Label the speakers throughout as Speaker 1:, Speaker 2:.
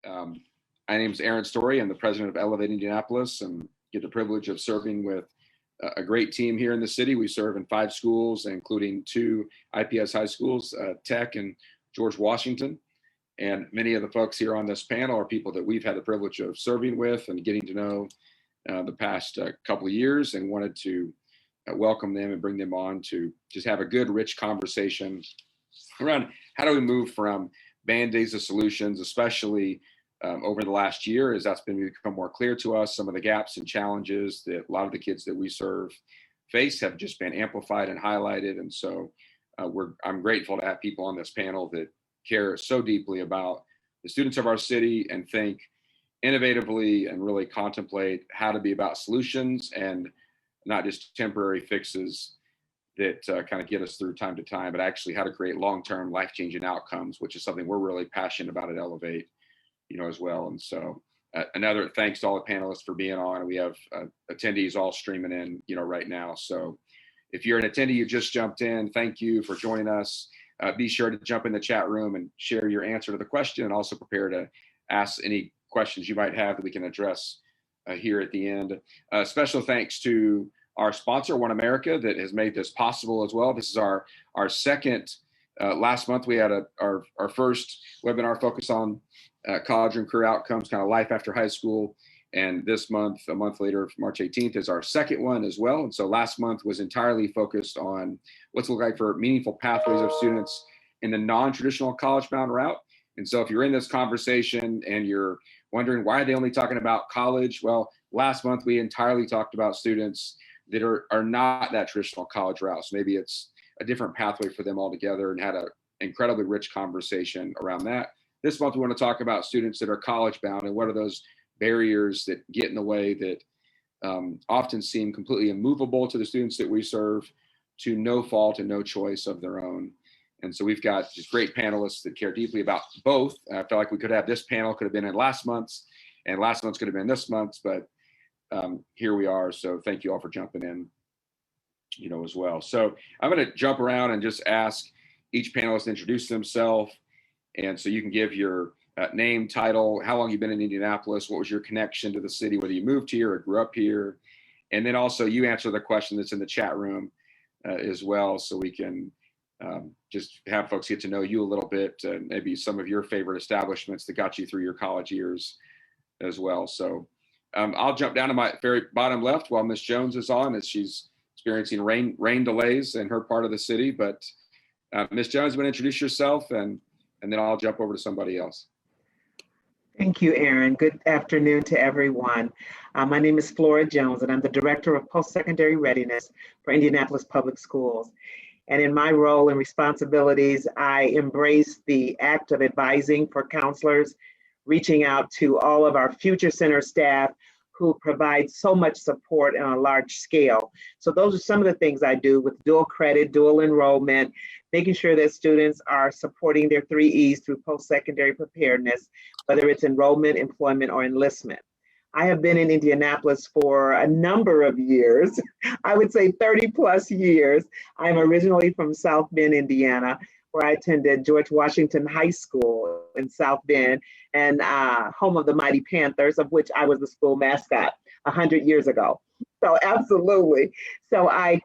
Speaker 1: My name is Aaron Story. I'm the president of Elevate Indianapolis and get the privilege of serving with a great team here in the city. We serve in 5 schools, including 2 IPS high schools, Tech and George Washington. And many of the folks here on this panel are people that we've had the privilege of serving with and getting to know the past couple of years, and wanted to welcome them and bring them on to just have a good, rich conversation around how do we move from Band-Aids to solutions, especially over the last year, as that's become more clear to us. Some of the gaps and challenges that a lot of the kids that we serve face have just been amplified and highlighted. And so I'm grateful to have people on this panel that care so deeply about the students of our city and think innovatively and really contemplate how to be about solutions and not just temporary fixes that kind of get us through time to time, but actually how to create long-term life-changing outcomes, which is something we're really passionate about at Elevate, as well. And so another thanks to all the panelists for being on. We have attendees all streaming in, right now. So if you're an attendee, you just jumped in, thank you for joining us. Be sure to jump in the chat room and share your answer to the question, and also prepare to ask any questions you might have that we can address here at the end. Special thanks to our sponsor, One America, that has made this possible as well. This is our second. Last month, we had our first webinar focused on college and career outcomes, kind of life after high school. And this month, a month later, March 18th, is our second one as well. And so last month was entirely focused on what's it look like for meaningful pathways of students in the non-traditional college-bound route. And so if you're in this conversation and you're wondering why are they only talking about college? Well, last month we entirely talked about students that are not that traditional college route. So maybe it's a different pathway for them altogether, and had an incredibly rich conversation around that. This month we want to talk about students that are college-bound and what are those barriers that get in the way that often seem completely immovable to the students that we serve, to no fault and no choice of their own. And so we've got just great panelists that care deeply about both. I feel like we could have this panel could have been in last month's, and last month's could have been this month's, but here we are. So thank you all for jumping in, as well. So I'm going to jump around and just ask each panelist to introduce themselves. And so you can give your name, title, how long you've been in Indianapolis, what was your connection to the city, whether you moved here or grew up here. And then also you answer the question that's in the chat room as well, so we can just have folks get to know you a little bit, maybe some of your favorite establishments that got you through your college years as well. So I'll jump down to my very bottom left while Ms. Jones is on, as she's experiencing rain delays in her part of the city. But Ms. Jones, you want to introduce yourself, and then I'll jump over to somebody else.
Speaker 2: Thank you, Aaron. Good afternoon to everyone. My name is Flora Jones, and I'm the Director of Post-Secondary Readiness for Indianapolis Public Schools. And in my role and responsibilities, I embrace the act of advising for counselors, reaching out to all of our future center staff who provide so much support on a large scale. So those are some of the things I do with dual credit, dual enrollment, making sure that students are supporting their 3 E's through post-secondary preparedness, whether it's enrollment, employment, or enlistment. I have been in Indianapolis for a number of years, I would say 30 plus years. I'm originally from South Bend, Indiana, where I attended George Washington High School in South Bend, and home of the Mighty Panthers, of which I was the school mascot 100 years ago. So absolutely. So I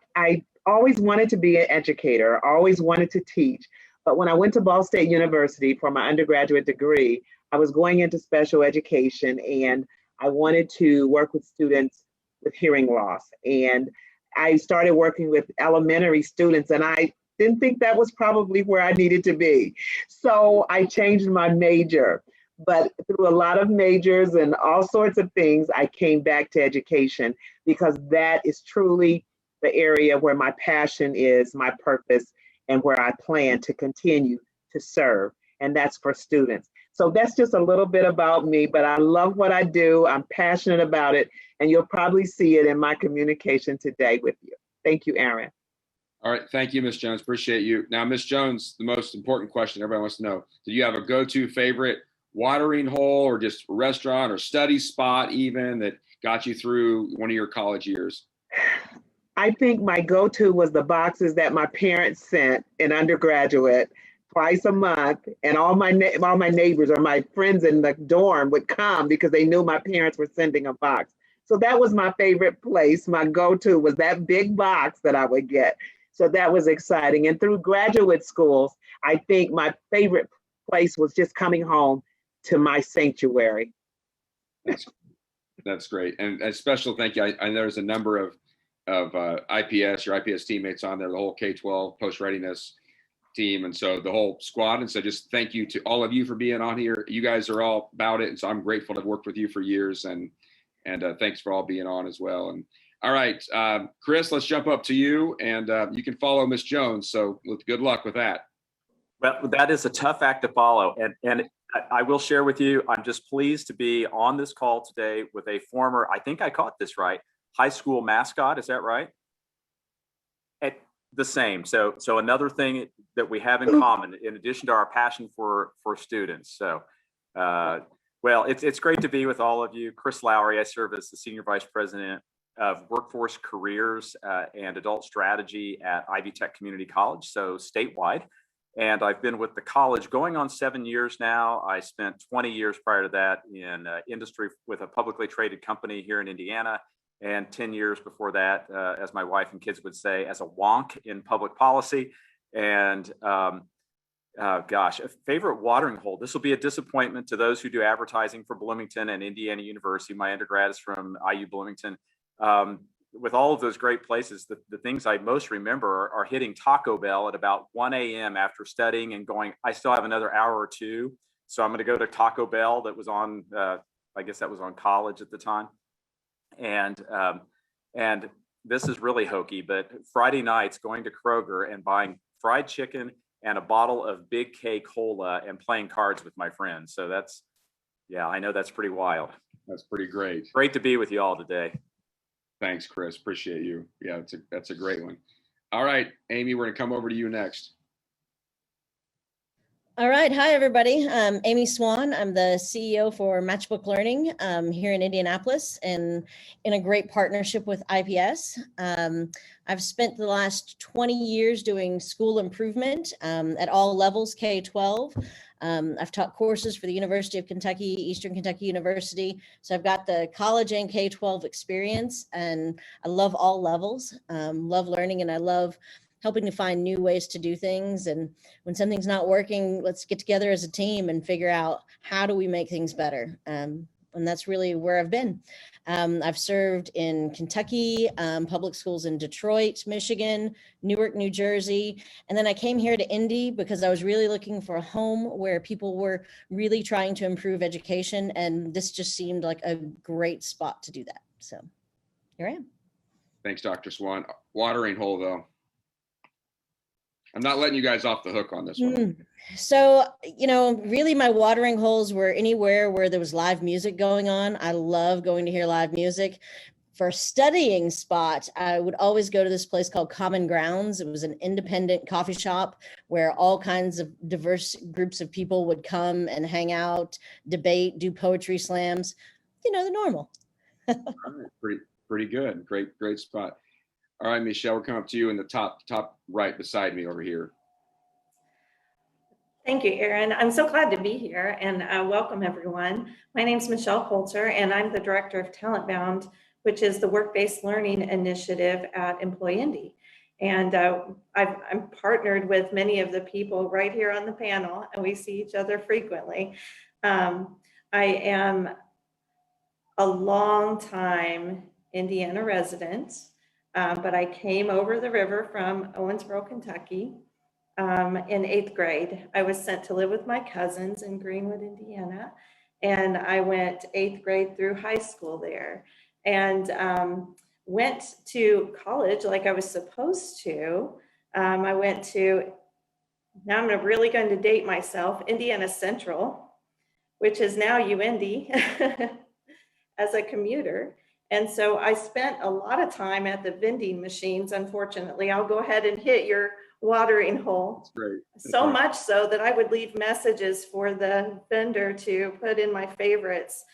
Speaker 2: always wanted to be an educator, always wanted to teach. But when I went to Ball State University for my undergraduate degree, I was going into special education, and I wanted to work with students with hearing loss. And I started working with elementary students, and I didn't think that was probably where I needed to be. So I changed my major. But through a lot of majors and all sorts of things, I came back to education, because that is truly the area where my passion is, my purpose, and where I plan to continue to serve. And that's for students. So that's just a little bit about me, but I love what I do. I'm passionate about it, and you'll probably see it in my communication today with you. Thank you, Aaron.
Speaker 1: All right, thank you, Ms. Jones, appreciate you. Now, Ms. Jones, the most important question everybody wants to know, do you have a go-to favorite watering hole or just restaurant or study spot even that got you through one of your college years?
Speaker 2: I think my go-to was the boxes that my parents sent in undergraduate twice a month, and all my neighbors or my friends in the dorm would come because they knew my parents were sending a box. So that was my favorite place. My go-to was that big box that I would get. So that was exciting. And through graduate schools, I think my favorite place was just coming home to my sanctuary.
Speaker 1: That's great. And a special thank you. I know there's a number of IPS, your IPS teammates on there, the whole K-12 post-readiness team, and so the whole squad. And so just thank you to all of you for being on here. You guys are all about it, and so I'm grateful to have worked with you for years, and thanks for all being on as well. And all right, Chris, let's jump up to you, and you can follow Miss Jones, so good luck with that.
Speaker 3: Well, that is a tough act to follow, and I will share with you, I'm just pleased to be on this call today with a former, I think I caught this right, high school mascot. Is that right? The same. So another thing that we have in common, in addition to our passion for students. So, well, it's great to be with all of you. Chris Lowry, I serve as the Senior Vice President of Workforce Careers and Adult Strategy at Ivy Tech Community College, so statewide. And I've been with the college going on 7 years now. I spent 20 years prior to that in industry with a publicly traded company here in Indiana, and 10 years before that, as my wife and kids would say, as a wonk in public policy. And gosh, a favorite watering hole. This will be a disappointment to those who do advertising for Bloomington and Indiana University. My undergrad is from IU Bloomington. With all of those great places, the things I most remember are hitting Taco Bell at about 1 a.m. after studying and going, I still have another hour or two, so I'm going to go to Taco Bell. That was on, I guess that was on college at the time. And this is really hokey, but Friday nights going to Kroger and buying fried chicken and a bottle of Big K Cola and playing cards with my friends. So that's, yeah, I know that's pretty wild.
Speaker 1: That's pretty great.
Speaker 3: Great to be with you all today.
Speaker 1: Thanks, Chris. Appreciate you. Yeah, that's a great one. All right, Amy, we're gonna come over to you next.
Speaker 4: All right. Hi, everybody. I'm Amy Swann. I'm the CEO for Matchbook Learning here in Indianapolis, and in a great partnership with IPS. I've spent the last 20 years doing school improvement at all levels, K-12. I've taught courses for the University of Kentucky, Eastern Kentucky University. So I've got the college and K-12 experience, and I love all levels, love learning, and I love helping to find new ways to do things. And when something's not working, let's get together as a team and figure out how do we make things better. And that's really where I've been. I've served in Kentucky, public schools in Detroit, Michigan, Newark, New Jersey. And then I came here to Indy because I was really looking for a home where people were really trying to improve education. And this just seemed like a great spot to do that. So here I am.
Speaker 1: Thanks, Dr. Swann. Watering hole, though. I'm not letting you guys off the hook on this one.
Speaker 4: So, really my watering holes were anywhere where there was live music going on. I love going to hear live music. For a studying spot, I would always go to this place called Common Grounds. It was an independent coffee shop where all kinds of diverse groups of people would come and hang out, debate, do poetry slams, the normal.
Speaker 1: Pretty good. Great spot. All right, Michelle, we're coming up to you in the top right beside me over here.
Speaker 5: Thank you, Aaron. I'm so glad to be here, and welcome everyone. My name is Michelle Holtzer, and I'm the Director of Talent Bound, which is the work-based learning initiative at Employ Indy. And I'm partnered with many of the people right here on the panel, and we see each other frequently. I am a long time Indiana resident. But I came over the river from Owensboro, Kentucky in 8th grade. I was sent to live with my cousins in Greenwood, Indiana, and I went 8th grade through high school there, and went to college like I was supposed to. I went to, now I'm really going to date myself, Indiana Central, which is now UIndy, as a commuter. And so I spent a lot of time at the vending machines, unfortunately. I'll go ahead and hit your watering hole.
Speaker 1: That's great.
Speaker 5: So much so that I would leave messages for the vendor to put in my favorites.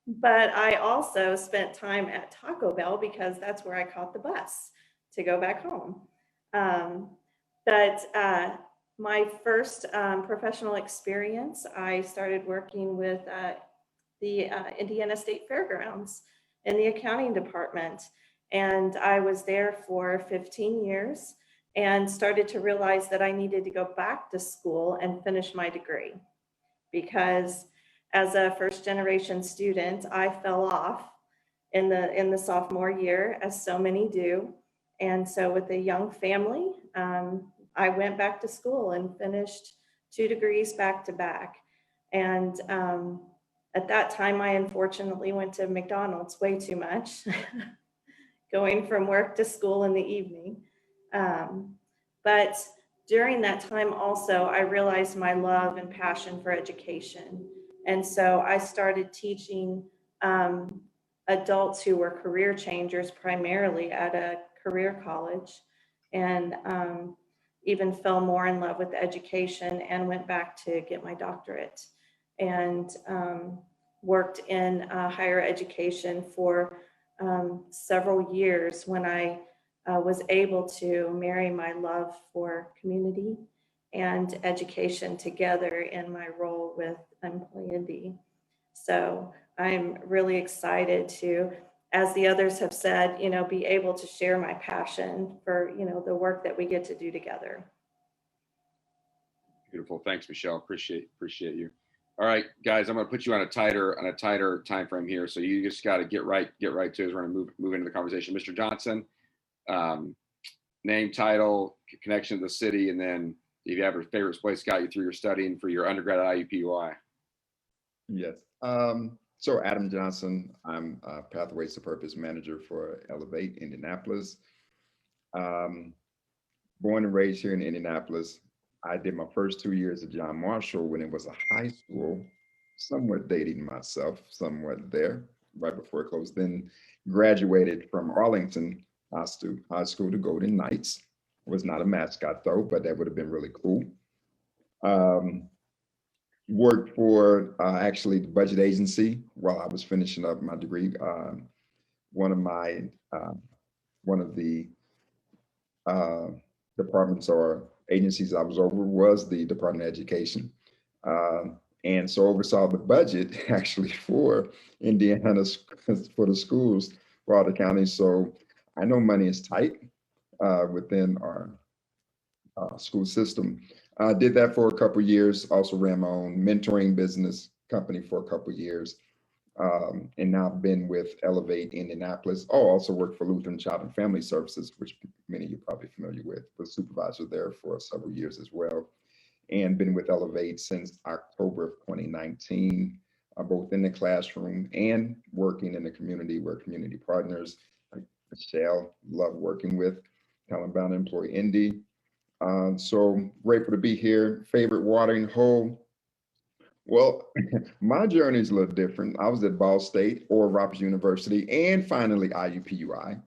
Speaker 5: But I also spent time at Taco Bell because that's where I caught the bus to go back home. But my first professional experience, I started working with the Indiana State Fairgrounds in the accounting department. And I was there for 15 years and started to realize that I needed to go back to school and finish my degree. Because as a first generation student, I fell off in the sophomore year, as so many do. And so with a young family, I went back to school and finished 2 degrees back to back. And at that time, I unfortunately went to McDonald's way too much, going from work to school in the evening. But during that time also, I realized my love and passion for education. And so I started teaching adults who were career changers primarily at a career college, and even fell more in love with education and went back to get my doctorate, and worked in higher education for several years when I was able to marry my love for community and education together in my role with Employ Indy. So I'm really excited to, as the others have said, be able to share my passion for, the work that we get to do together.
Speaker 1: Beautiful. Thanks, Michelle. Appreciate you. All right, guys, I'm going to put you on a tighter time frame here. So you just got to get right to it. We're going to move into the conversation. Mr. Johnson, name, title, connection to the city, and then if you have your favorite place got you through your studying for your undergrad at IUPUI.
Speaker 6: Yes. So Adam Johnson, I'm Pathways to Purpose Manager for Elevate Indianapolis. Born and raised here in Indianapolis. I did my first 2 years at John Marshall when it was a high school, somewhat dating myself, somewhat there, right before it closed. Then graduated from Arlington High School to Golden Knights. Was not a mascot though, but that would have been really cool. Worked for actually the budget agency while I was finishing up my degree. One of the departments or agencies I was over was the Department of Education. And so oversaw the budget actually for Indiana, for the schools for all the counties. So I know money is tight within our school system. I did that for a couple of years, also ran my own mentoring business company for a couple of years. And now I've been with Elevate Indianapolis. Oh, also worked for Lutheran Child and Family Services, which many of you are probably familiar with. Was supervisor there for several years as well. And been with Elevate since October of 2019, both in the classroom and working in the community. We're community partners. Like Michelle, love working with talent-bound Employ Indy. So grateful to be here. Favorite watering hole? Well, my journey is a little different. I was at Ball State or Roberts University and finally IUPUI.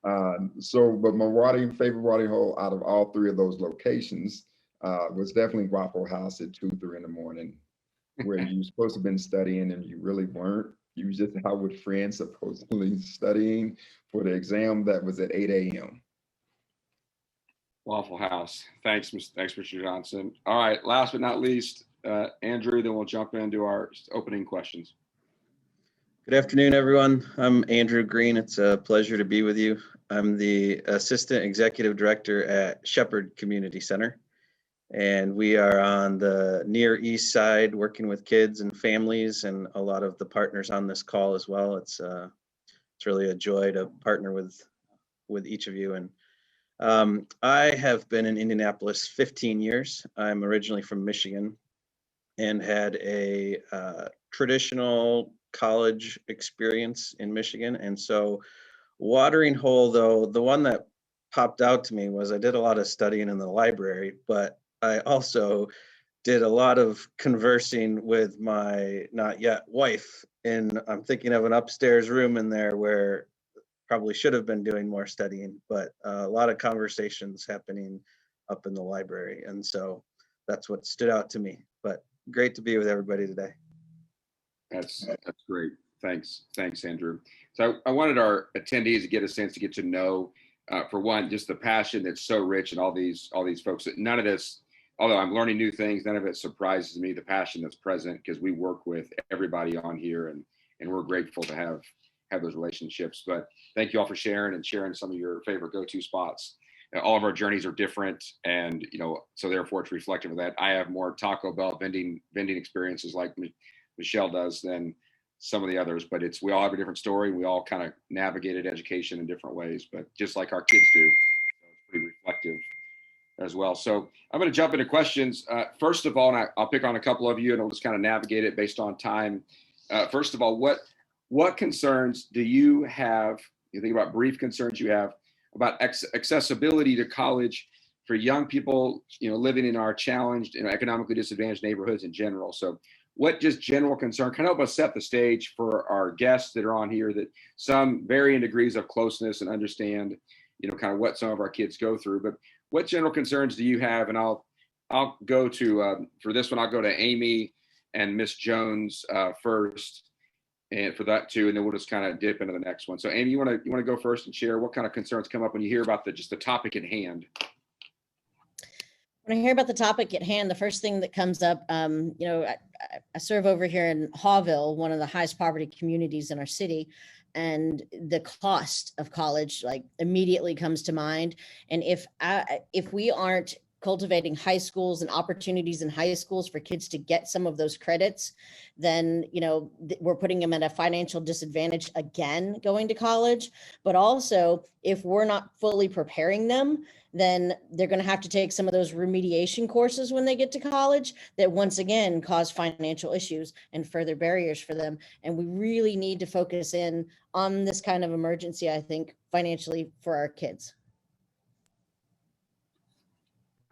Speaker 6: But my favorite watering hole out of all 3 of those locations was definitely Waffle House at 2, 3 in the morning, where you were supposed to have been studying and you really weren't. You was just out with friends supposedly studying for the exam that was at 8 a.m.
Speaker 1: Waffle House. Thanks, Mr. Johnson. All right, last but not least, Andrew, then we'll jump into our opening questions.
Speaker 7: Good afternoon, everyone. I'm Andrew Green. It's a pleasure to be with you. I'm the Assistant Executive Director at Shepherd Community Center, and we are on the Near East Side working with kids and families and a lot of the partners on this call as well. It's really a joy to partner with each of you. And I have been in Indianapolis 15 years. I'm originally from Michigan and had a traditional college experience in Michigan. And so watering hole, though, the one that popped out to me was I did a lot of studying in the library, but I also did a lot of conversing with my not yet wife. And I'm thinking of an upstairs room in there where probably should have been doing more studying, but a lot of conversations happening up in the library. And so that's what stood out to me, but great to be with everybody today.
Speaker 1: That's great. Thanks, Andrew. So I wanted our attendees to get a sense to get to know for one, just the passion that's so rich in all these folks. None of this, although I'm learning new things, none of it surprises me. The passion that's present because we work with everybody on here, and we're grateful to have those relationships. But thank you all for sharing some of your favorite go-to spots. All of our journeys are different, and so therefore it's reflective of that. I have more Taco Bell vending experiences like Michelle does than some of the others, but we all have a different story. We all kind of navigated education in different ways, but just like our kids do. So it's pretty reflective as well. So I'm going to jump into questions. First of all, and I'll pick on a couple of you, and I'll just kind of navigate it based on time. First of all, what concerns do you have? You think about brief concerns you have about accessibility to college for young people, living in our challenged, economically disadvantaged neighborhoods in general. So what just general concern, kind of help us set the stage for our guests that are on here, that some varying degrees of closeness and understand, kind of what some of our kids go through. But what general concerns do you have? And I'll go to, for this one, I'll go to Amy and Miss Jones first, and for that too, and then we'll just kind of dip into the next one. So Amy, you want to go first and share what kind of concerns come up when you hear about just the topic at hand?
Speaker 4: When I hear about the topic at hand, the first thing that comes up, I serve over here in Hawville, one of the highest poverty communities in our city, and the cost of college immediately comes to mind. And if we aren't cultivating high schools and opportunities in high schools for kids to get some of those credits, then we're putting them at a financial disadvantage again going to college. But also, if we're not fully preparing them, then they're going to have to take some of those remediation courses when they get to college that once again cause financial issues and further barriers for them. And we really need to focus in on this kind of emergency, I think, financially for our kids.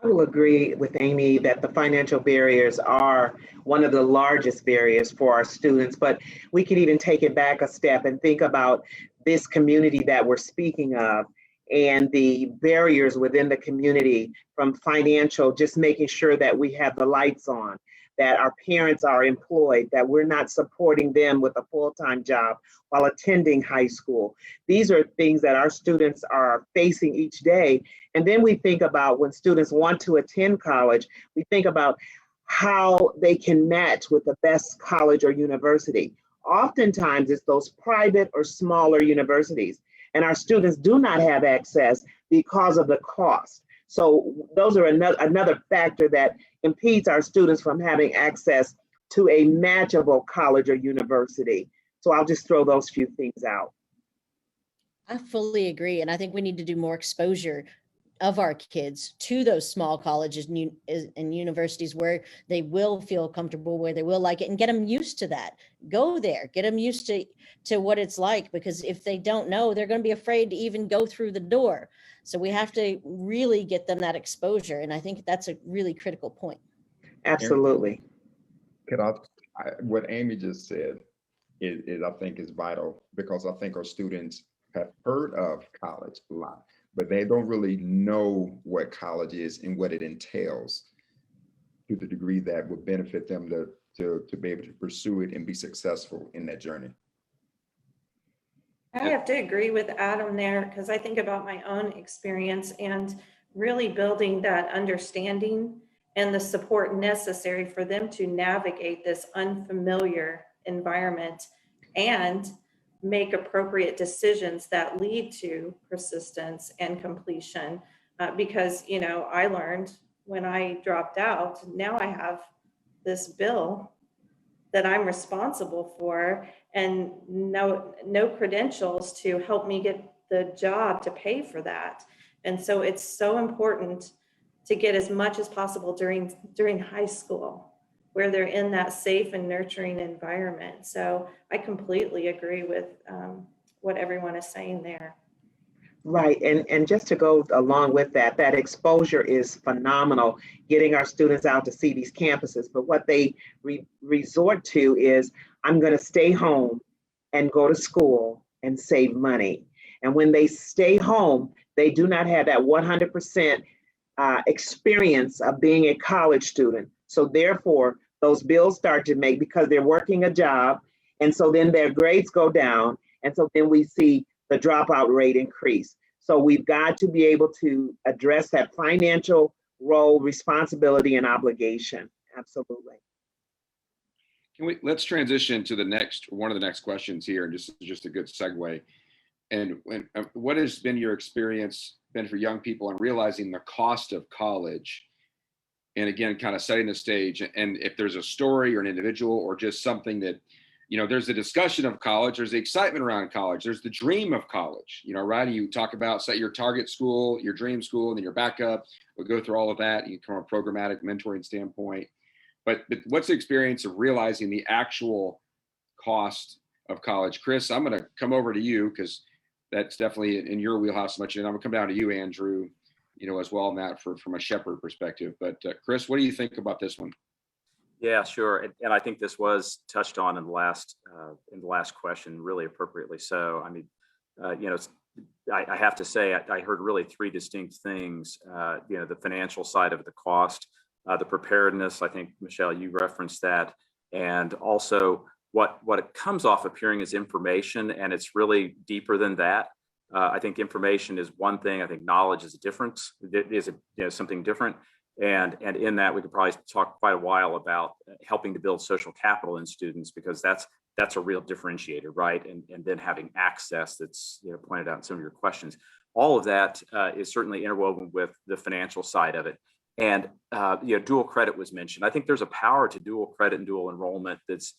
Speaker 2: I will agree with Amy that the financial barriers are one of the largest barriers for our students, but we can even take it back a step and think about this community that we're speaking of and the barriers within the community, from financial, just making sure that we have the lights on, that our parents are employed, that we're not supporting them with a full-time job while attending high school. These are things that our students are facing each day. And then we think about when students want to attend college, we think about how they can match with the best college or university. Oftentimes it's those private or smaller universities, and our students do not have access because of the cost. So those are another factor that impedes our students from having access to a matchable college or university. So I'll just throw those few things out.
Speaker 4: I fully agree. And I think we need to do more exposure of our kids to those small colleges and universities where they will feel comfortable, where they will like it, and get them used to that. Go there, get them used to what it's like, because if they don't know, they're going to be afraid to even go through the door. So we have to really get them that exposure. And I think that's a really critical point.
Speaker 2: Absolutely.
Speaker 6: What Amy just said is I think is vital, because I think our students have heard of college a lot, but they don't really know what college is and what it entails to the degree that would benefit them to be able to pursue it and be successful in that journey.
Speaker 5: I have to agree with Adam there, because I think about my own experience and really building that understanding and the support necessary for them to navigate this unfamiliar environment and make appropriate decisions that lead to persistence and completion. Because, I learned when I dropped out, now I have this bill that I'm responsible for, and no credentials to help me get the job to pay for that. And so it's so important to get as much as possible during high school, where they're in that safe and nurturing environment. So I completely agree with what everyone is saying there.
Speaker 2: Right, and just to go along with that exposure is phenomenal, getting our students out to see these campuses. But what they resort to is, I'm going to stay home and go to school and save money. And when they stay home, they do not have that 100% experience of being a college student. So therefore, those bills start to make, because they're working a job, and so then their grades go down, and so then we see the dropout rate increase. So we've got to be able to address that financial role, responsibility, and obligation. Absolutely.
Speaker 1: Let's transition to one of the next questions here, and just a good segue. And what has been your experience been for young people in realizing the cost of college? And again, kind of setting the stage, and if there's a story or an individual or just something that, there's a discussion of college, there's the excitement around college, there's the dream of college, right? You talk about set your target school, your dream school, and then your backup. We'll go through all of that. You come from a programmatic mentoring standpoint. But what's the experience of realizing the actual cost of college? Chris, I'm going to come over to you because that's definitely in your wheelhouse much. And I'm gonna come down to you, Andrew, as well on that from a Shepherd perspective. But Chris, what do you think about this one?
Speaker 3: Yeah, sure. And I think this was touched on in the last question, really appropriately so. I mean, I have to say, I heard really three distinct things. The financial side of the cost, the preparedness. I think Michelle, you referenced that, and also what it comes off appearing as information, and it's really deeper than that. I think information is one thing. I think knowledge is a difference. It is something different. And in that, we could probably talk quite a while about helping to build social capital in students, because that's a real differentiator, right? And then having access that's pointed out in some of your questions. All of that is certainly interwoven with the financial side of it. And dual credit was mentioned. I think there's a power to dual credit and dual enrollment that's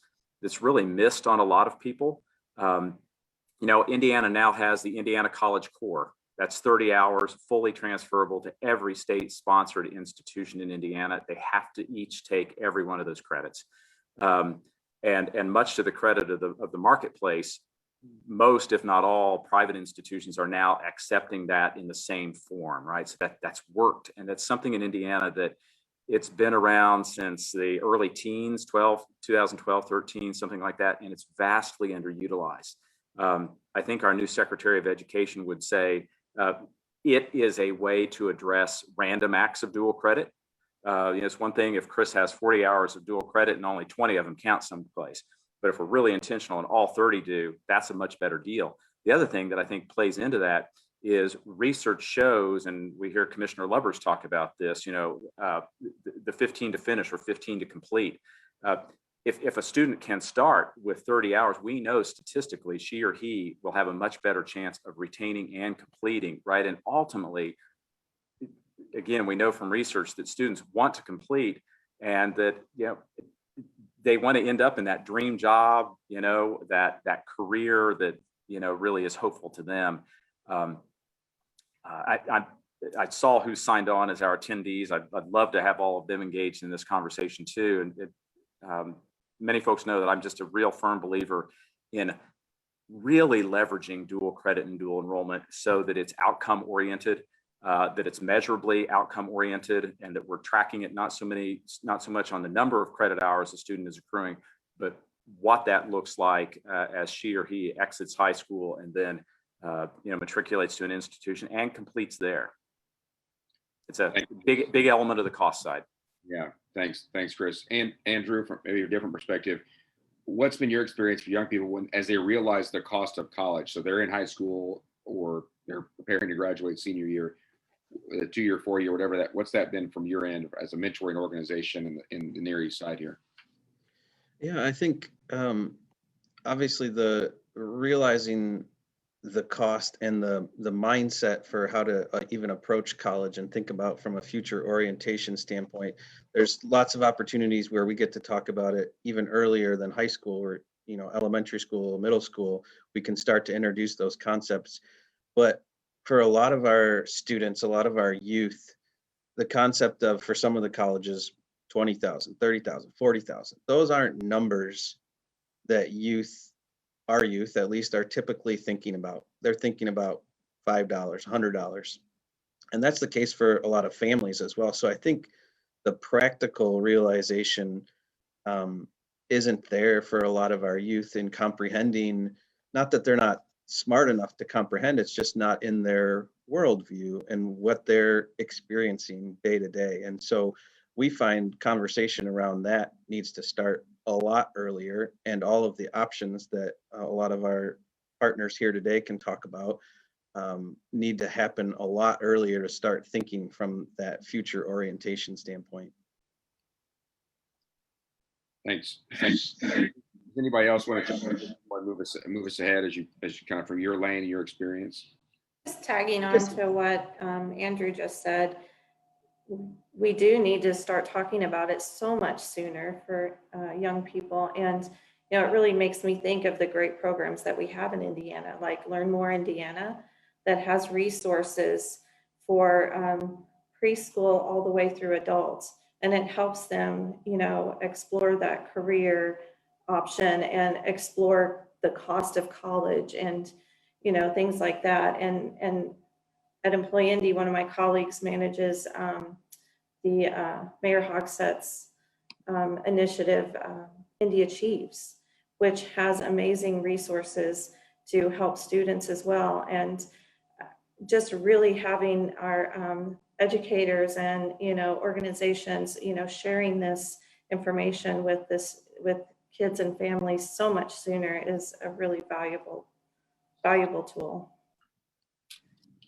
Speaker 3: really missed on a lot of people. Indiana now has the Indiana College Core. That's 30 hours, fully transferable to every state-sponsored institution in Indiana. They have to each take every one of those credits. And much to the credit of the marketplace, most, if not all, private institutions are now accepting that in the same form, right? So that's worked. And that's something in Indiana that it's been around since the early teens, 2012, 13, something like that, and it's vastly underutilized. I think our new Secretary of Education would say it is a way to address random acts of dual credit. It's one thing if Chris has 40 hours of dual credit and only 20 of them count someplace. But if we're really intentional and all 30 do, that's a much better deal. The other thing that I think plays into that is research shows, and we hear Commissioner Lubbers talk about this, the 15 to finish or 15 to complete. If a student can start with 30 hours, we know statistically she or he will have a much better chance of retaining and completing, right? And ultimately, again, we know from research that students want to complete, and that they want to end up in that dream job, that career that really is hopeful to them. I saw who signed on as our attendees. I'd love to have all of them engaged in this conversation too. And many folks know that I'm just a real firm believer in really leveraging dual credit and dual enrollment so that it's outcome oriented, that it's measurably outcome oriented, and that we're tracking it not so much on the number of credit hours a student is accruing, but what that looks like as she or he exits high school and then matriculates to an institution and completes there. It's a big element of the cost side.
Speaker 1: Yeah, thanks, Chris. And Andrew, from maybe a different perspective, what's been your experience for young people as they realize the cost of college? So they're in high school or they're preparing to graduate senior year, 2-year, 4-year, whatever what's that been from your end as a mentoring organization in the Near East Side here?
Speaker 7: Yeah, I think obviously the realizing the cost and the mindset for how to even approach college and think about from a future orientation standpoint. There's lots of opportunities where we get to talk about it even earlier than high school, or elementary school, middle school. We can start to introduce those concepts. But for a lot of our students, a lot of our youth, the concept of, for some of the colleges, 20,000, 30,000, 40,000, those aren't numbers that our youth at least are typically thinking about. They're thinking about $5, $100. And that's the case for a lot of families as well. So I think the practical realization isn't there for a lot of our youth in comprehending, not that they're not smart enough to comprehend, it's just not in their worldview and what they're experiencing day to day. And so we find conversation around that needs to start a lot earlier, and all of the options that a lot of our partners here today can talk about need to happen a lot earlier to start thinking from that future orientation standpoint.
Speaker 1: Thanks. Does anybody else want to move us ahead as you kind of from your lane and your experience?
Speaker 5: Just tagging on to what Andrew just said, we do need to start talking about it so much sooner for young people. And, you know, it really makes me think of the great programs that we have in Indiana, like Learn More Indiana, that has resources for preschool all the way through adults. And it helps them, you know, explore that career option and explore the cost of college and, you know, things like that. And at Employ Indy, one of my colleagues manages the Mayor Hogshett's initiative, Indy Achieves, which has amazing resources to help students as well. And just really having our educators and, you know, organizations, you know, sharing this information with kids and families so much sooner is a really valuable tool.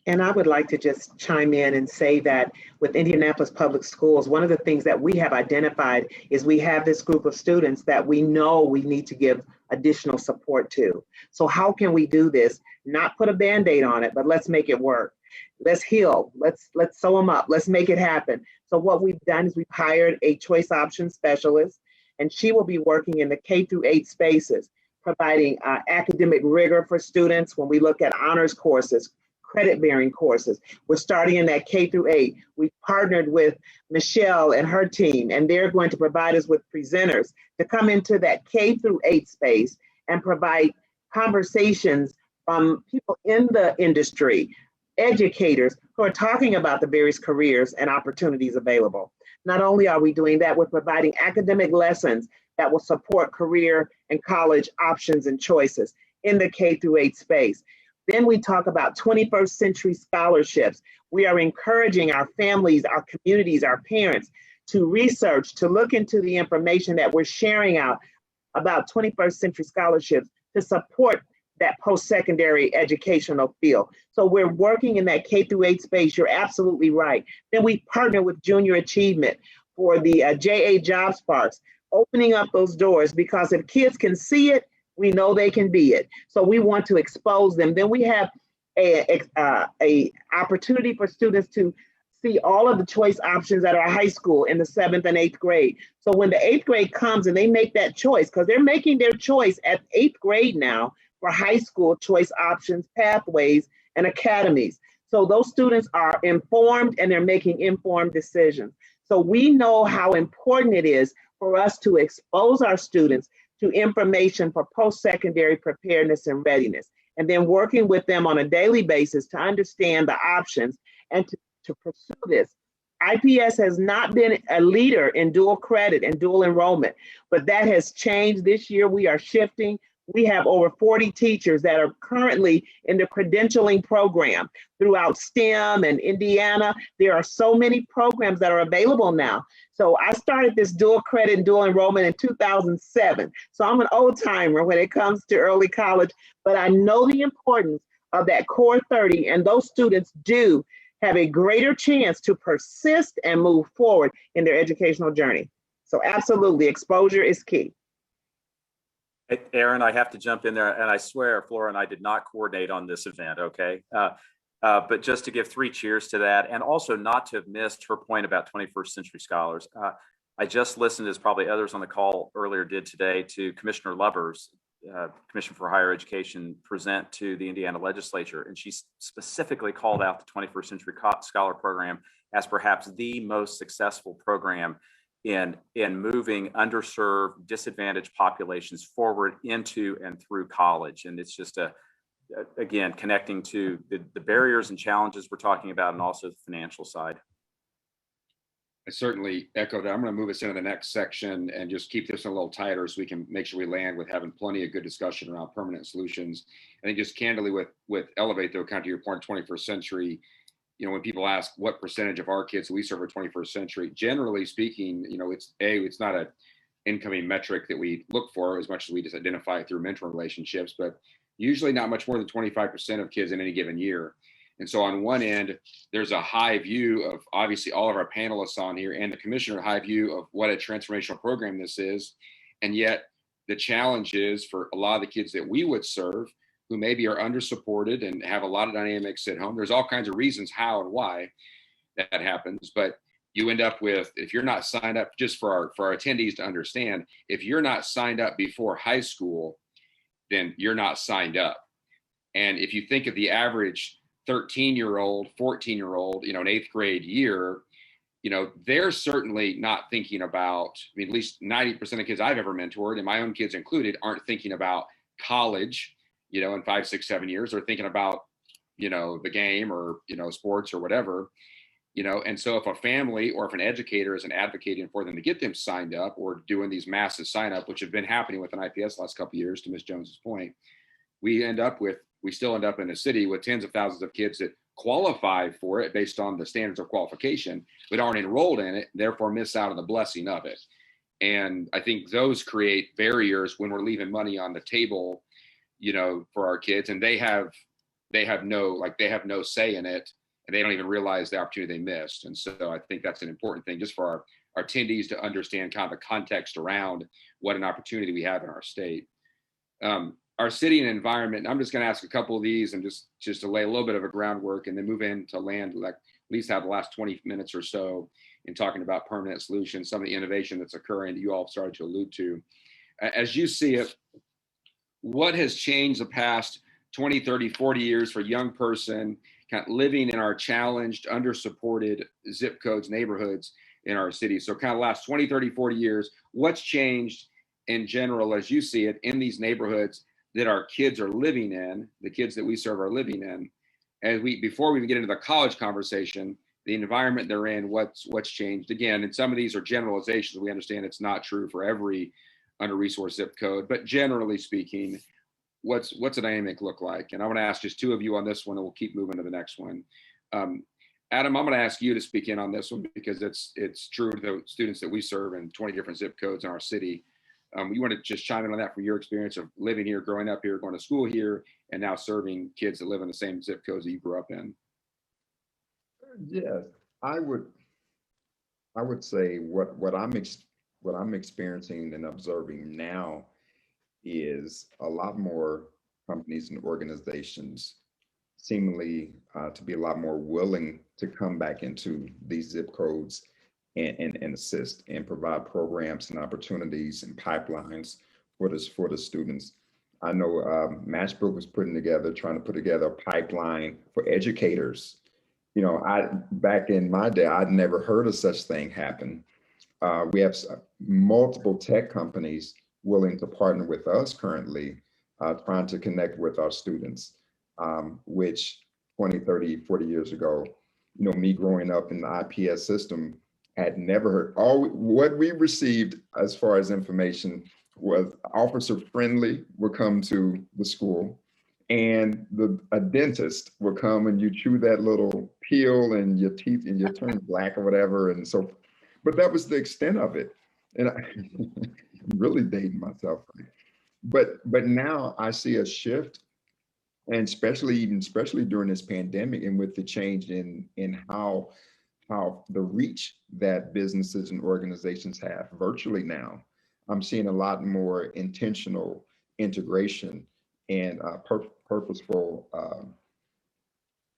Speaker 2: And I would like to just chime in and say that with Indianapolis Public Schools, one of the things that we have identified is we have this group of students that we know we need to give additional support to. So how can we do this? Not put a Band-Aid on it, but let's make it work. Let's heal. Let's sew them up. Let's make it happen. So what we've done is we've hired a choice option specialist, and she will be working in the K-8 spaces, providing academic rigor for students when we look at honors courses, credit-bearing courses. We're starting in that K-8. We've partnered with Michelle and her team, and they're going to provide us with presenters to come into that K-8 space and provide conversations from people in the industry, educators who are talking about the various careers and opportunities available. Not only are we doing that, we're providing academic lessons that will support career and college options and choices in the K-8 space. Then we talk about 21st century scholarships. We are encouraging our families, our communities, our parents to research, to look into the information that we're sharing out about 21st century scholarships to support that post-secondary educational field. So we're working in that K-8 space. You're absolutely right. Then we partner with Junior Achievement for the JA Job Sparks, opening up those doors, because if kids can see it, we know they can be it. So we want to expose them. Then we have a opportunity for students to see all of the choice options at our high school in the 7th and 8th grade. So when the 8th grade comes and they make that choice, because they're making their choice at 8th grade now for high school choice options, pathways, and academies. So those students are informed and they're making informed decisions. So we know how important it is for us to expose our students to information for post-secondary preparedness and readiness, and then working with them on a daily basis to understand the options and to pursue this. IPS has not been a leader in dual credit and dual enrollment, but that has changed this year. We are shifting. We have over 40 teachers that are currently in the credentialing program throughout STEM and Indiana. There are so many programs that are available now. So I started this dual credit and dual enrollment in 2007. So I'm an old timer when it comes to early college, but I know the importance of that core 30, and those students do have a greater chance to persist and move forward in their educational journey. So absolutely, exposure is key.
Speaker 3: Hey, Aaron, I have to jump in there, and I swear Flora and I did not coordinate on this event, okay? But just to give 3 cheers to that, and also not to have missed her point about 21st century scholars. I just listened, as probably others on the call earlier did today, to Commissioner Lubbers, Commission for Higher Education, present to the Indiana legislature, and she specifically called out the 21st century scholar program as perhaps the most successful program in moving underserved, disadvantaged populations forward into and through college. And it's just again, connecting to the barriers and challenges we're talking about, and also the financial side.
Speaker 1: I certainly echo that. I'm going to move us into the next section and just keep this a little tighter so we can make sure we land with having plenty of good discussion around permanent solutions. I think just candidly with Elevate, though, kind of to your point, 21st century, you know, when people ask what percentage of our kids we serve are 21st century, generally speaking, you know, it's not an incoming metric that we look for as much as we just identify it through mentor relationships, but usually not much more than 25% of kids in any given year. And so on one end, there's a high view of obviously all of our panelists on here and the commissioner, high view of what a transformational program this is. And yet the challenge is for a lot of the kids that we would serve who maybe are undersupported and have a lot of dynamics at home. There's all kinds of reasons how and why that happens, but you end up with, if you're not signed up, just for our attendees to understand, if you're not signed up before high school, then you're not signed up. And if you think of the average 13-year-old, 14-year-old, an 8th grade year, they're certainly not thinking about, at least 90% of kids I've ever mentored, and my own kids included, aren't thinking about college, in 5, 6, 7 years. They're thinking about, the game or, sports or whatever, and so if a family or if an educator isn't advocating for them to get them signed up or doing these massive sign up, which have been happening with an IPS the last couple of years, to Ms. Jones's point, we still end up in a city with tens of thousands of kids that qualify for it based on the standards of qualification, but aren't enrolled in it, therefore miss out on the blessing of it. And I think those create barriers when we're leaving money on the table, for our kids, and they have no say in it, and they don't even realize the opportunity they missed. And so I think that's an important thing just for our attendees to understand kind of the context around what an opportunity we have in our state. Our city and environment, I'm just going to ask a couple of these and just to lay a little bit of a groundwork and then move into land, like at least have the last 20 minutes or so in talking about permanent solutions, some of the innovation that's occurring that you all started to allude to. As you see it, what has changed the past 20, 30, 40 years for a young person kind of living in our challenged, under-supported zip codes, neighborhoods in our city? So kind of last 20, 30, 40 years, what's changed in general, as you see it, in these neighborhoods that our kids are living in, the kids that we serve are living in? And before we even get into the college conversation, the environment they're in, what's changed? Again, and some of these are generalizations. We understand it's not true for every under-resourced zip code, but generally speaking, what's the dynamic look like? And I want to ask just two of you on this one, and we'll keep moving to the next one. Adam, I'm going to ask you to speak in on this one because it's true to the students that we serve in 20 different zip codes in our city. You want to just chime in on that from your experience of living here, growing up here, going to school here, and now serving kids that live in the same zip codes that you grew up in?
Speaker 6: Yes, I would say what I'm experiencing and observing now is a lot more companies and organizations seemingly to be a lot more willing to come back into these zip codes and assist and provide programs and opportunities and pipelines for the students. I know Matchbook was trying to put together a pipeline for educators. Back in my day, I'd never heard of such thing happen. We have multiple tech companies willing to partner with us currently, trying to connect with our students, which 20, 30, 40 years ago, me growing up in the IPS system, had never heard. What we received as far as information was officer friendly would come to the school, and a dentist would come and you chew that little peel and your teeth and you turn black or whatever. And so, but that was the extent of it. And I'm really dating myself. But now I see a shift, and especially during this pandemic and with the change in how the reach that businesses and organizations have virtually now, I'm seeing a lot more intentional integration and purposeful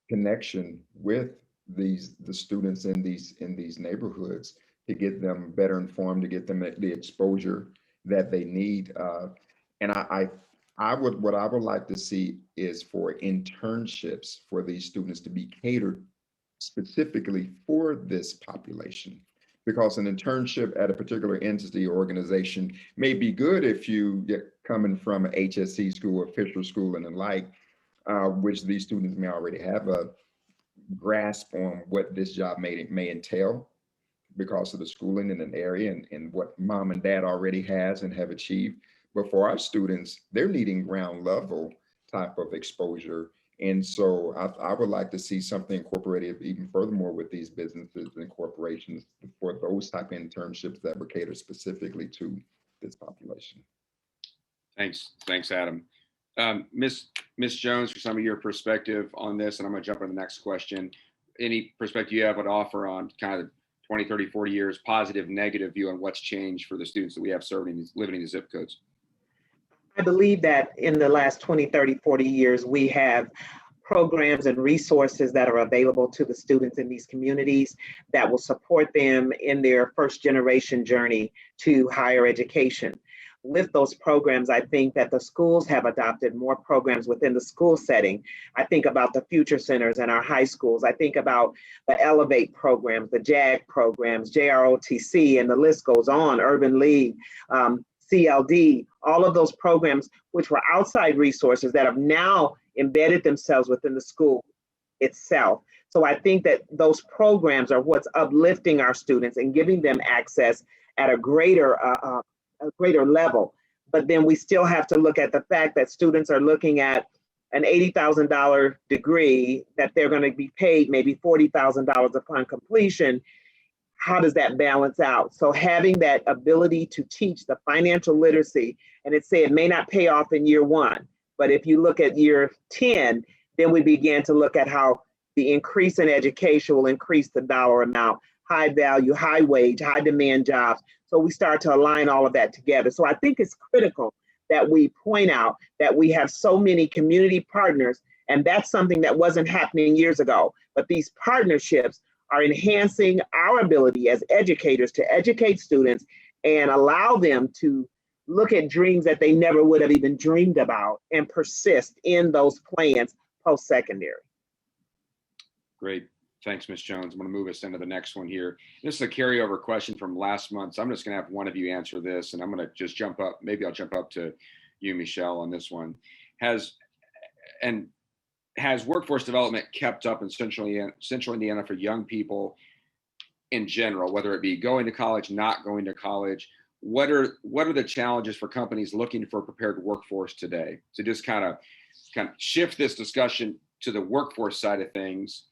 Speaker 6: connection with the students in these neighborhoods to get them better informed, to get them the exposure that they need. And what I would like to see is for internships for these students to be catered specifically for this population, because an internship at a particular entity or organization may be good if you get coming from a HSC school or Fisher school and the like, which these students may already have a grasp on what this job may entail because of the schooling in an area and what mom and dad already has and have achieved. But for our students, they're needing ground level type of exposure. And so I would like to see something incorporated even furthermore with these businesses and corporations for those type of internships that were catered specifically to this population.
Speaker 1: Thanks, Adam. Miss Jones, for some of your perspective on this, and I'm going to jump on the next question. Any perspective you have would offer on kind of 20, 30, 40 years, positive, negative view on what's changed for the students that we have serving, living in the zip codes?
Speaker 2: I believe that in the last 20, 30, 40 years, we have programs and resources that are available to the students in these communities that will support them in their first generation journey to higher education. With those programs, I think that the schools have adopted more programs within the school setting. I think about the future centers in our high schools. I think about the Elevate programs, the JAG programs, JROTC, and the list goes on, Urban League, CLD, all of those programs, which were outside resources that have now embedded themselves within the school itself. So I think that those programs are what's uplifting our students and giving them access at a greater level. But then we still have to look at the fact that students are looking at an $80,000 degree that they're going to be paid maybe $40,000 upon completion. How does that balance out? So having that ability to teach the financial literacy, and it may not pay off in year one, but if you look at year 10, then we begin to look at how the increase in education will increase the dollar amount, high value, high wage, high demand jobs. So we start to align all of that together. So I think it's critical that we point out that we have so many community partners, and that's something that wasn't happening years ago. But these partnerships are enhancing our ability as educators to educate students and allow them to look at dreams that they never would have even dreamed about and persist in those plans post-secondary.
Speaker 1: Great. Thanks, Ms. Jones. I'm going to move us into the next one here. This is a carryover question from last month. So I'm just going to have one of you answer this, and I'm going to just jump up. Maybe I'll jump up to you, Michelle, on this one. Has workforce development kept up in Central Indiana for young people in general, whether it be going to college, not going to college? What are the challenges for companies looking for a prepared workforce today? To just kind of shift this discussion to the workforce side of things.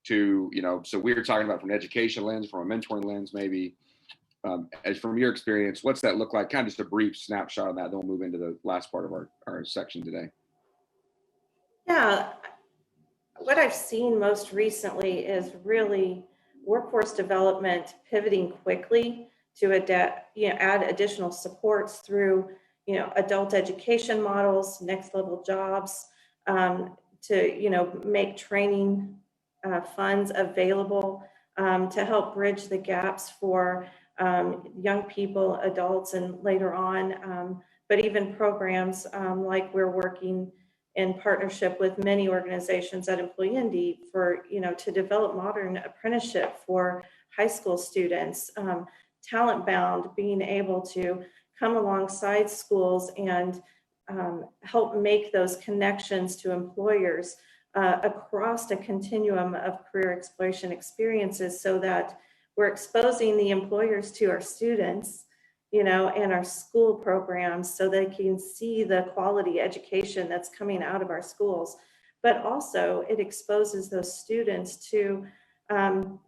Speaker 1: So we were talking about from an education lens, from a mentoring lens, maybe. As from your experience, what's that look like? Kind of just a brief snapshot of that. Then we'll move into the last part of our section today.
Speaker 5: Yeah, what I've seen most recently is really workforce development pivoting quickly to add additional supports through, adult education models, next level jobs, to, make training funds available to help bridge the gaps for young people, adults, and later on, but even programs like we're working in partnership with many organizations at Employ Indy for, to develop modern apprenticeship for high school students, talent bound, being able to come alongside schools and help make those connections to employers across a continuum of career exploration experiences, so that we're exposing the employers to our students, and our school programs, so they can see the quality education that's coming out of our schools. But also it exposes those students to,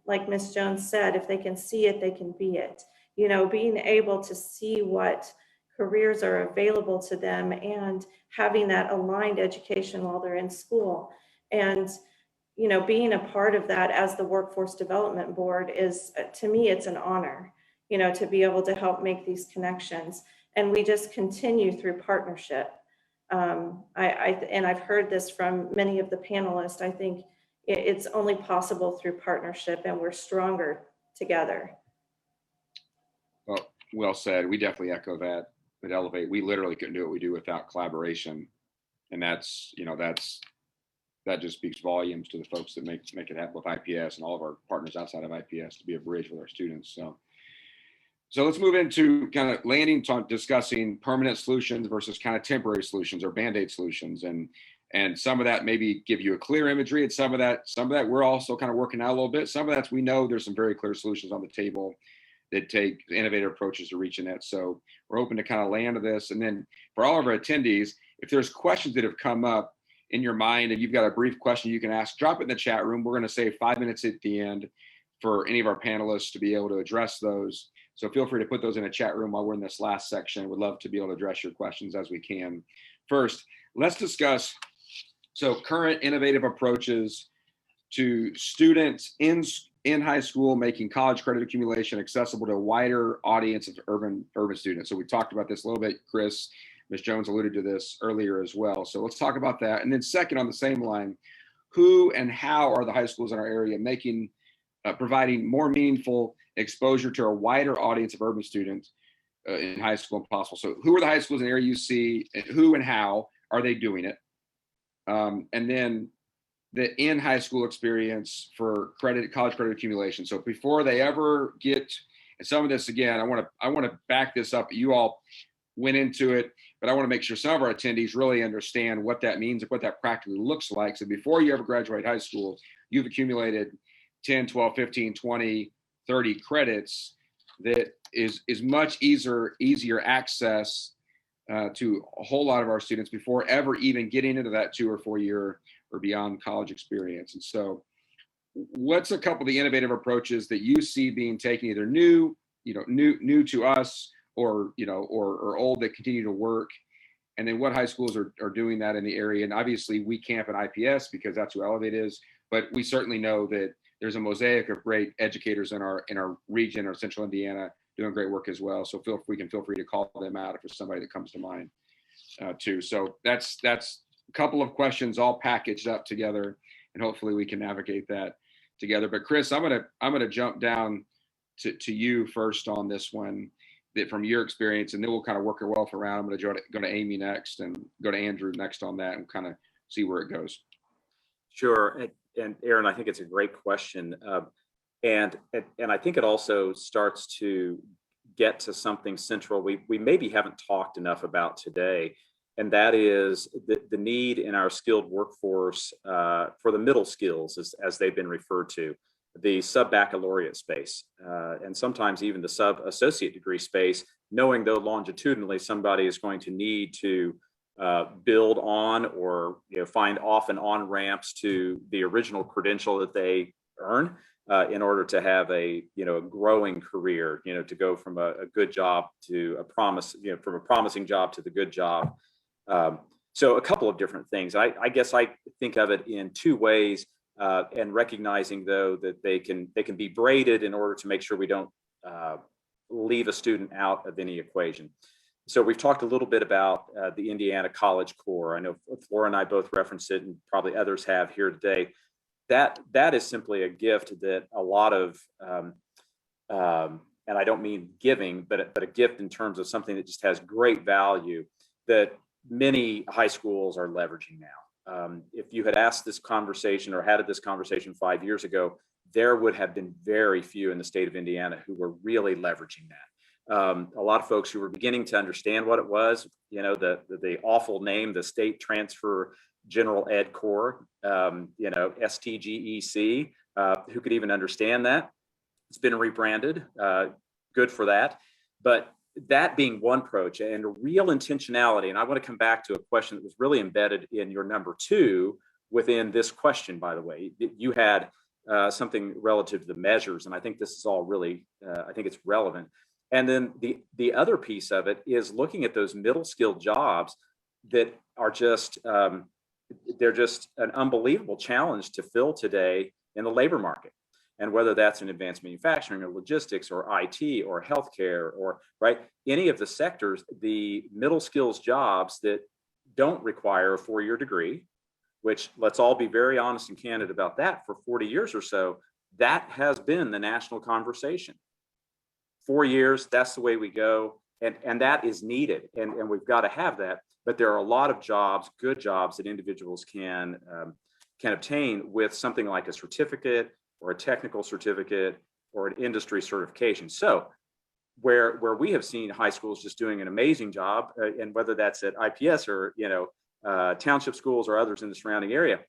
Speaker 5: like Ms. Jones said, if they can see it, they can be it. Being able to see what careers are available to them and having that aligned education while they're in school. And, being a part of that as the Workforce Development Board is, to me, it's an honor, to be able to help make these connections. And we just continue through partnership. And I've heard this from many of the panelists. I think it's only possible through partnership, and we're stronger together.
Speaker 1: Well said. We definitely echo that. At Elevate, we literally couldn't do what we do without collaboration, and that just speaks volumes to the folks that make it happen with IPS and all of our partners outside of IPS to be a bridge with our students. So let's move into kind of landing on discussing permanent solutions versus kind of temporary solutions or Band-Aid solutions, and some of that maybe give you a clear imagery, and some of that we're also kind of working out a little bit. Some of that's we know there's some very clear solutions on the table that take innovative approaches to reaching that. So we're hoping to kind of land to this. And then for all of our attendees, if there's questions that have come up in your mind and you've got a brief question you can ask, drop it in the chat room. We're going to save 5 minutes at the end for any of our panelists to be able to address those. So feel free to put those in a chat room while we're in this last section. We'd love to be able to address your questions as we can first, let's discuss current innovative approaches to students in high school, making college credit accumulation accessible to a wider audience of urban students. So we talked about this a little bit. Chris, Ms. Jones alluded to this earlier as well. So let's talk about that. And then second, on the same line, who and how are the high schools in our area providing more meaningful exposure to a wider audience of urban students in high school if possible? So who are the high schools in the area you see, and who and how are they doing it? And then the in high school experience for college credit accumulation. So before they ever get, and some of this, again, I want to back this up. You all went into it, but I want to make sure some of our attendees really understand what that means and what that practically looks like. So before you ever graduate high school, you've accumulated 10, 12, 15, 20, 30 credits that is much easier access to a whole lot of our students before ever even getting into that 2 or 4 year or beyond college experience. And so what's a couple of the innovative approaches that you see being taken, either new to us, or old, that continue to work? And then what high schools are doing that in the area? And obviously we camp at IPS because that's who Elevate is, but we certainly know that there's a mosaic of great educators in our region, or Central Indiana, doing great work as well. So feel free to call them out if there's somebody that comes to mind too. So that's a couple of questions all packaged up together, and hopefully we can navigate that together. But Chris, I'm gonna jump down to you first on this one, that from your experience, and then we'll kind of work our wealth around. I'm gonna go to Amy next and go to Andrew next on that, and kind of see where it goes.
Speaker 3: Sure. And Aaron, I think it's a great question. And I think it also starts to get to something central we maybe haven't talked enough about today, and that is the need in our skilled workforce for the middle skills, as they've been referred to, the sub-baccalaureate space, and sometimes even the sub-associate degree space, knowing though longitudinally somebody is going to need to build on, or find off and on ramps to the original credential that they earn in order to have a growing career, to go from a good job to from a promising job to the good job. So a couple of different things. I guess I think of it in two ways, and recognizing though that they can be braided in order to make sure we don't leave a student out of any equation. So we've talked a little bit about the Indiana College Core. I know Flora and I both referenced it, and probably others have here today. That is simply a gift that a lot of, and I don't mean giving, but a gift in terms of something that just has great value that many high schools are leveraging now. If you had asked this conversation or had this conversation 5 years ago, there would have been very few in the state of Indiana who were really leveraging that. A lot of folks who were beginning to understand what it was, the awful name, the State Transfer General Ed Corps, STGEC, who could even understand that. It's been rebranded, good for that. But that being one approach, and real intentionality, and I want to come back to a question that was really embedded in your number 2 within this question, by the way. You had something relative to the measures, and I think this is all really, I think it's relevant. And then the other piece of it is looking at those middle skilled jobs that are just, they're just an unbelievable challenge to fill today in the labor market. And whether that's in advanced manufacturing or logistics or IT or healthcare or any of the sectors, the middle skills jobs that don't require a 4-year degree, which, let's all be very honest and candid about that, for 40 years or so, that has been the national conversation. 4 years, that's the way we go. And that is needed. And we've got to have that. But there are a lot of jobs, good jobs, that individuals can obtain with something like a certificate or a technical certificate or an industry certification. So where we have seen high schools just doing an amazing job, and whether that's at IPS or township schools or others in the surrounding area,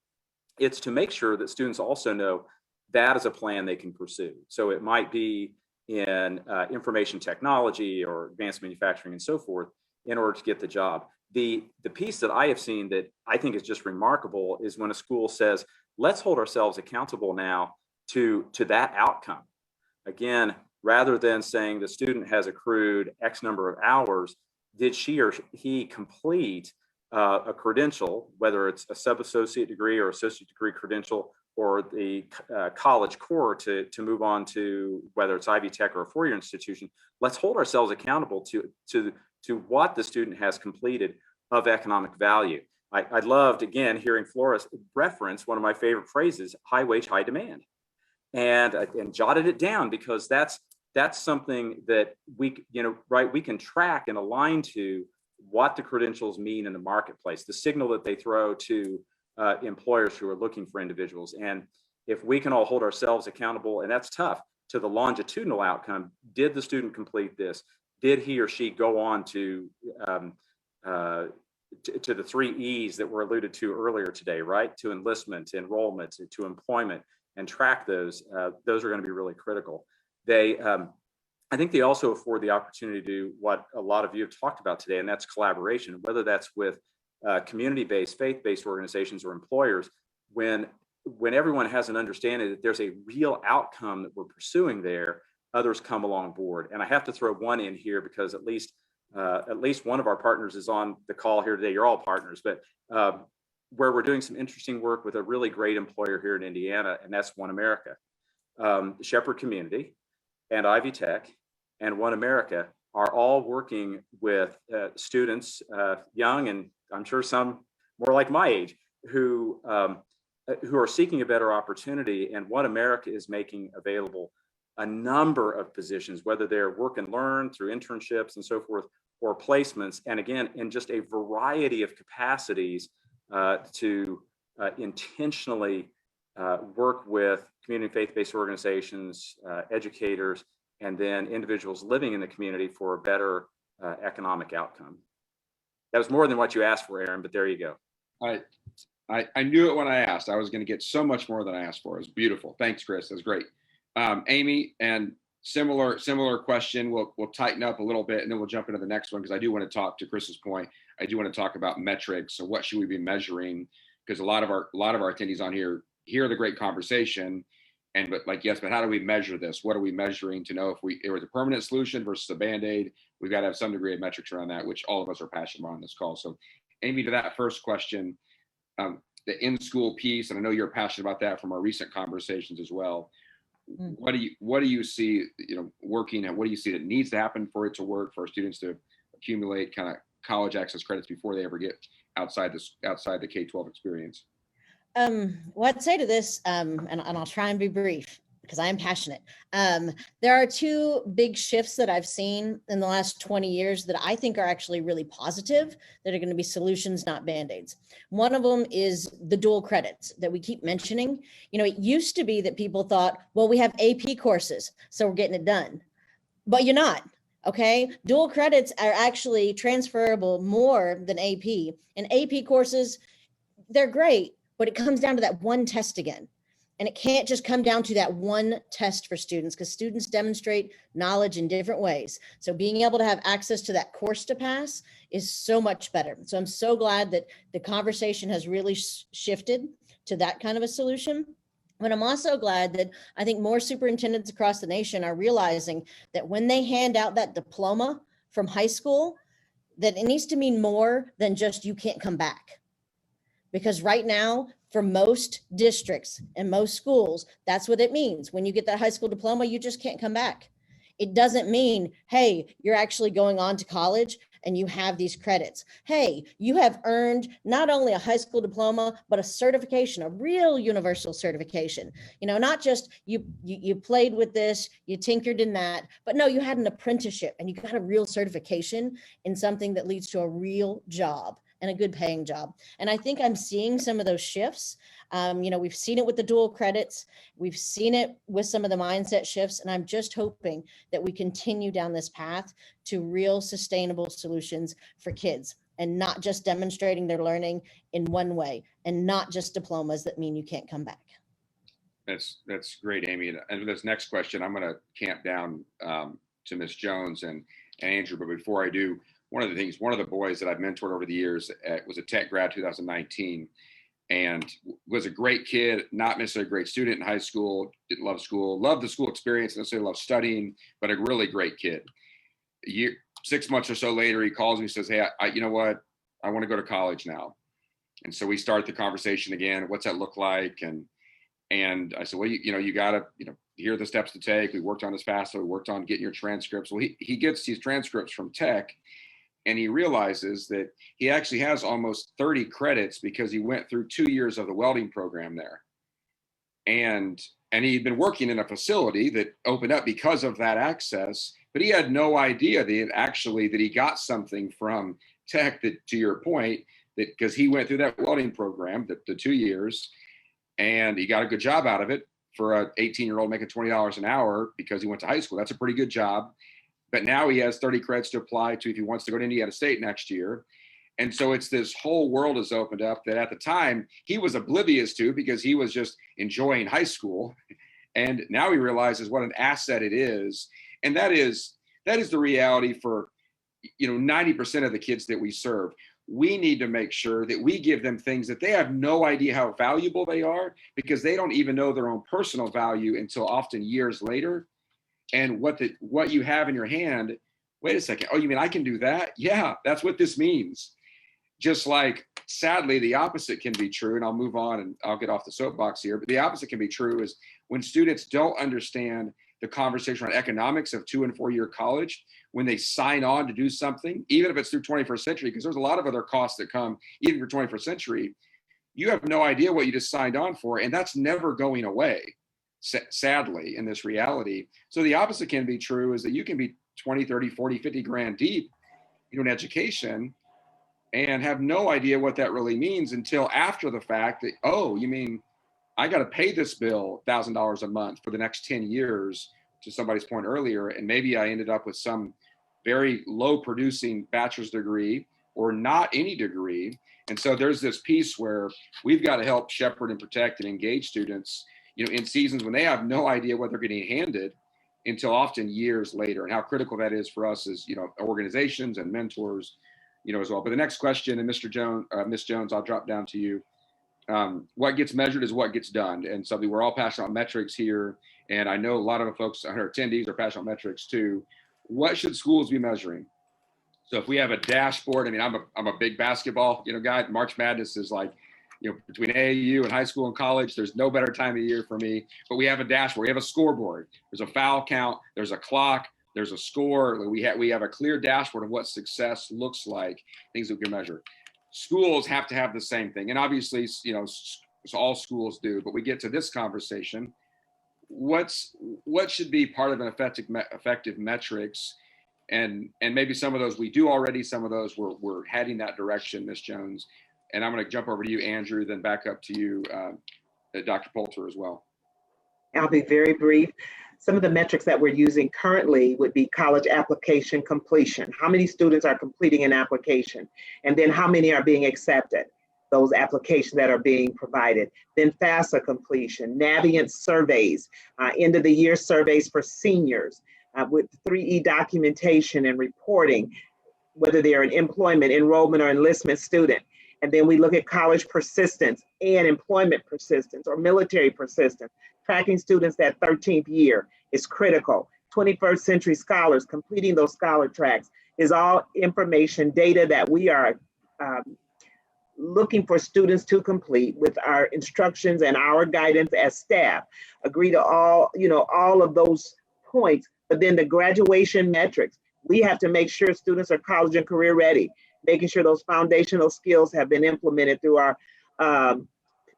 Speaker 3: it's to make sure that students also know that is a plan they can pursue. So it might be in information technology or advanced manufacturing and so forth, in order to get the job. The piece that I have seen that I think is just remarkable is when a school says, let's hold ourselves accountable now to that outcome. Again, rather than saying the student has accrued X number of hours, did she or he complete a credential, whether it's a sub-associate degree or associate degree credential, or the college core to move on to whether it's Ivy Tech or a four-year institution, let's hold ourselves accountable to what the student has completed of economic value. I loved, again, hearing Flora reference one of my favorite phrases, high wage, high demand, and jotted it down, because that's something that we can track and align to what the credentials mean in the marketplace, the signal that they throw to employers who are looking for individuals. And if we can all hold ourselves accountable, and that's tough, to the longitudinal outcome, did the student complete this? Did he or she go on to the 3 E's that were alluded to earlier today, right? To enlistment, enrollment, to employment, and track those. Those are going to be really critical. I think they also afford the opportunity to do what a lot of you have talked about today, and that's collaboration, whether that's with community-based, faith-based organizations or employers. When everyone has an understanding that there's a real outcome that we're pursuing there, others come along board. And I have to throw one in here, because at least one of our partners is on the call here today. You're all partners, but where we're doing some interesting work with a really great employer here in Indiana, and that's One America. The Shepherd Community and Ivy Tech and One America are all working with students, young, and I'm sure some more like my age, who are seeking a better opportunity. And One America is making available a number of positions, whether they're work and learn through internships and so forth, or placements. And again, in just a variety of capacities to intentionally work with community faith-based organizations, educators, and then individuals living in the community for a better economic outcome. That was more than what you asked for, Aaron, but there you go.
Speaker 1: I knew it when I asked. I was going to get so much more than I asked for. It was beautiful. Thanks, Chris. That's great. Amy, and similar question. We'll tighten up a little bit, and then we'll jump into the next one, because I do want to talk, to Chris's point, I do want to talk about metrics. So what should we be measuring? Because a lot of our attendees on here hear the great conversation, but how do we measure this? What are we measuring to know if it was a permanent solution versus a Band-Aid? We've got to have some degree of metrics around that, which all of us are passionate about on this call. So Amy, to that first question, the in-school piece, and I know you're passionate about that from our recent conversations as well. What do you see, working, and what do you see that needs to happen for it to work, for students to accumulate kind of college access credits before they ever get outside the K-12 experience?
Speaker 4: What I'd say to this, and I'll try and be brief, because I am passionate. There are 2 big shifts that I've seen in the last 20 years that I think are actually really positive, that are going to be solutions, not Band-Aids. One of them is the dual credits that we keep mentioning. It used to be that people thought, well, we have AP courses, so we're getting it done. But you're not, okay? Dual credits are actually transferable more than AP. And AP courses, they're great, but it comes down to that one test again. And it can't just come down to that one test for students, because students demonstrate knowledge in different ways. So being able to have access to that course to pass is so much better. So I'm so glad that the conversation has really shifted to that kind of a solution. But I'm also glad that I think more superintendents across the nation are realizing that when they hand out that diploma from high school, that it needs to mean more than just you can't come back. Because right now, for most districts and most schools, that's what it means. When you get that high school diploma, you just can't come back. It doesn't mean, hey, you're actually going on to college and you have these credits. Hey, you have earned not only a high school diploma, but a certification, a real universal certification. Not just you played with this, you tinkered in that, but no, you had an apprenticeship and you got a real certification in something that leads to a real job, and a good paying job. And I think I'm seeing some of those shifts. We've seen it with the dual credits. We've seen it with some of the mindset shifts. And I'm just hoping that we continue down this path to real sustainable solutions for kids, and not just demonstrating their learning in one way, and not just diplomas that mean you can't come back.
Speaker 1: That's great, Amy. And this next question, I'm going to camp down to Ms. Jones and Andrew. But before I do, one of the boys that I've mentored over the years was a tech grad 2019, and was a great kid, not necessarily a great student in high school, didn't love school, loved the school experience, necessarily loved studying, but a really great kid. 6 months or so later, he calls me and says, hey, you know what? I want to go to college now. And so we start the conversation again. What's that look like? And I said, well, you got to, here are the steps to take. We worked on this FAFSA. We worked on getting your transcripts. Well, he gets these transcripts from tech, and he realizes that he actually has almost 30 credits because he went through 2 years of the welding program there. And he'd been working in a facility that opened up because of that access, but he had no idea that he got something from tech, that, to your point, that because he went through that welding program, the 2 years, and he got a good job out of it for an 18-year-old making $20 an hour because he went to high school. That's a pretty good job. But now he has 30 credits to apply to if he wants to go to Indiana State next year. And so it's this whole world has opened up that at the time he was oblivious to because he was just enjoying high school. And now he realizes what an asset it is. And that is the reality for 90% of the kids that we serve. We need to make sure that we give them things that they have no idea how valuable they are, because they don't even know their own personal value until often years later. And what you have in your hand, wait a second, oh, you mean I can do that? Yeah, that's what this means. Just like, sadly, the opposite can be true, and I'll move on and I'll get off the soapbox here, but the opposite can be true is when students don't understand the conversation around economics of 2- and 4-year college, when they sign on to do something, even if it's through 21st century, because there's a lot of other costs that come even for 21st century, you have no idea what you just signed on for, and that's never going away, sadly, in this reality. So the opposite can be true, is that you can be 20, 30, 40, 50 grand deep in an education and have no idea what that really means until after the fact that, oh, you mean I got to pay this bill $1,000 a month for the next 10 years, to somebody's point earlier, and maybe I ended up with some very low producing bachelor's degree or not any degree. And so there's this piece where we've got to help shepherd and protect and engage students, in seasons when they have no idea what they're getting handed until often years later, and how critical that is for us as, organizations and mentors, as well. But the next question, and Miss Jones, I'll drop down to you. What gets measured is what gets done. And something we're all passionate about metrics here. And I know a lot of the folks, our attendees, are passionate about metrics too. What should schools be measuring? So if we have a dashboard, I'm a big basketball, guy. March Madness is like, between AAU and high school and college, there's no better time of year for me. But we have a dashboard, we have a scoreboard. There's a foul count, there's a clock, there's a score. We have a clear dashboard of what success looks like, things that we can measure. Schools have to have the same thing. And obviously, all schools do, but we get to this conversation. What should be part of an effective metrics? And maybe some of those we do already, some of those we're heading that direction, Ms. Jones. And I'm going to jump over to you, Andrew, then back up to you, Dr. Holtzer, as well.
Speaker 2: I'll be very brief. Some of the metrics that we're using currently would be college application completion. How many students are completing an application? And then how many are being accepted? Those applications that are being provided. Then FAFSA completion, Navient surveys, end of the year surveys for seniors, with 3E documentation and reporting, whether they're an employment, enrollment, or enlistment student. And then we look at college persistence and employment persistence or military persistence. Tracking students that 13th year is critical. 21st century scholars, completing those scholar tracks is all information, data that we are looking for students to complete with our instructions and our guidance as staff. Agree to all of those points, but then the graduation metrics, we have to make sure students are college and career ready, making sure those foundational skills have been implemented through our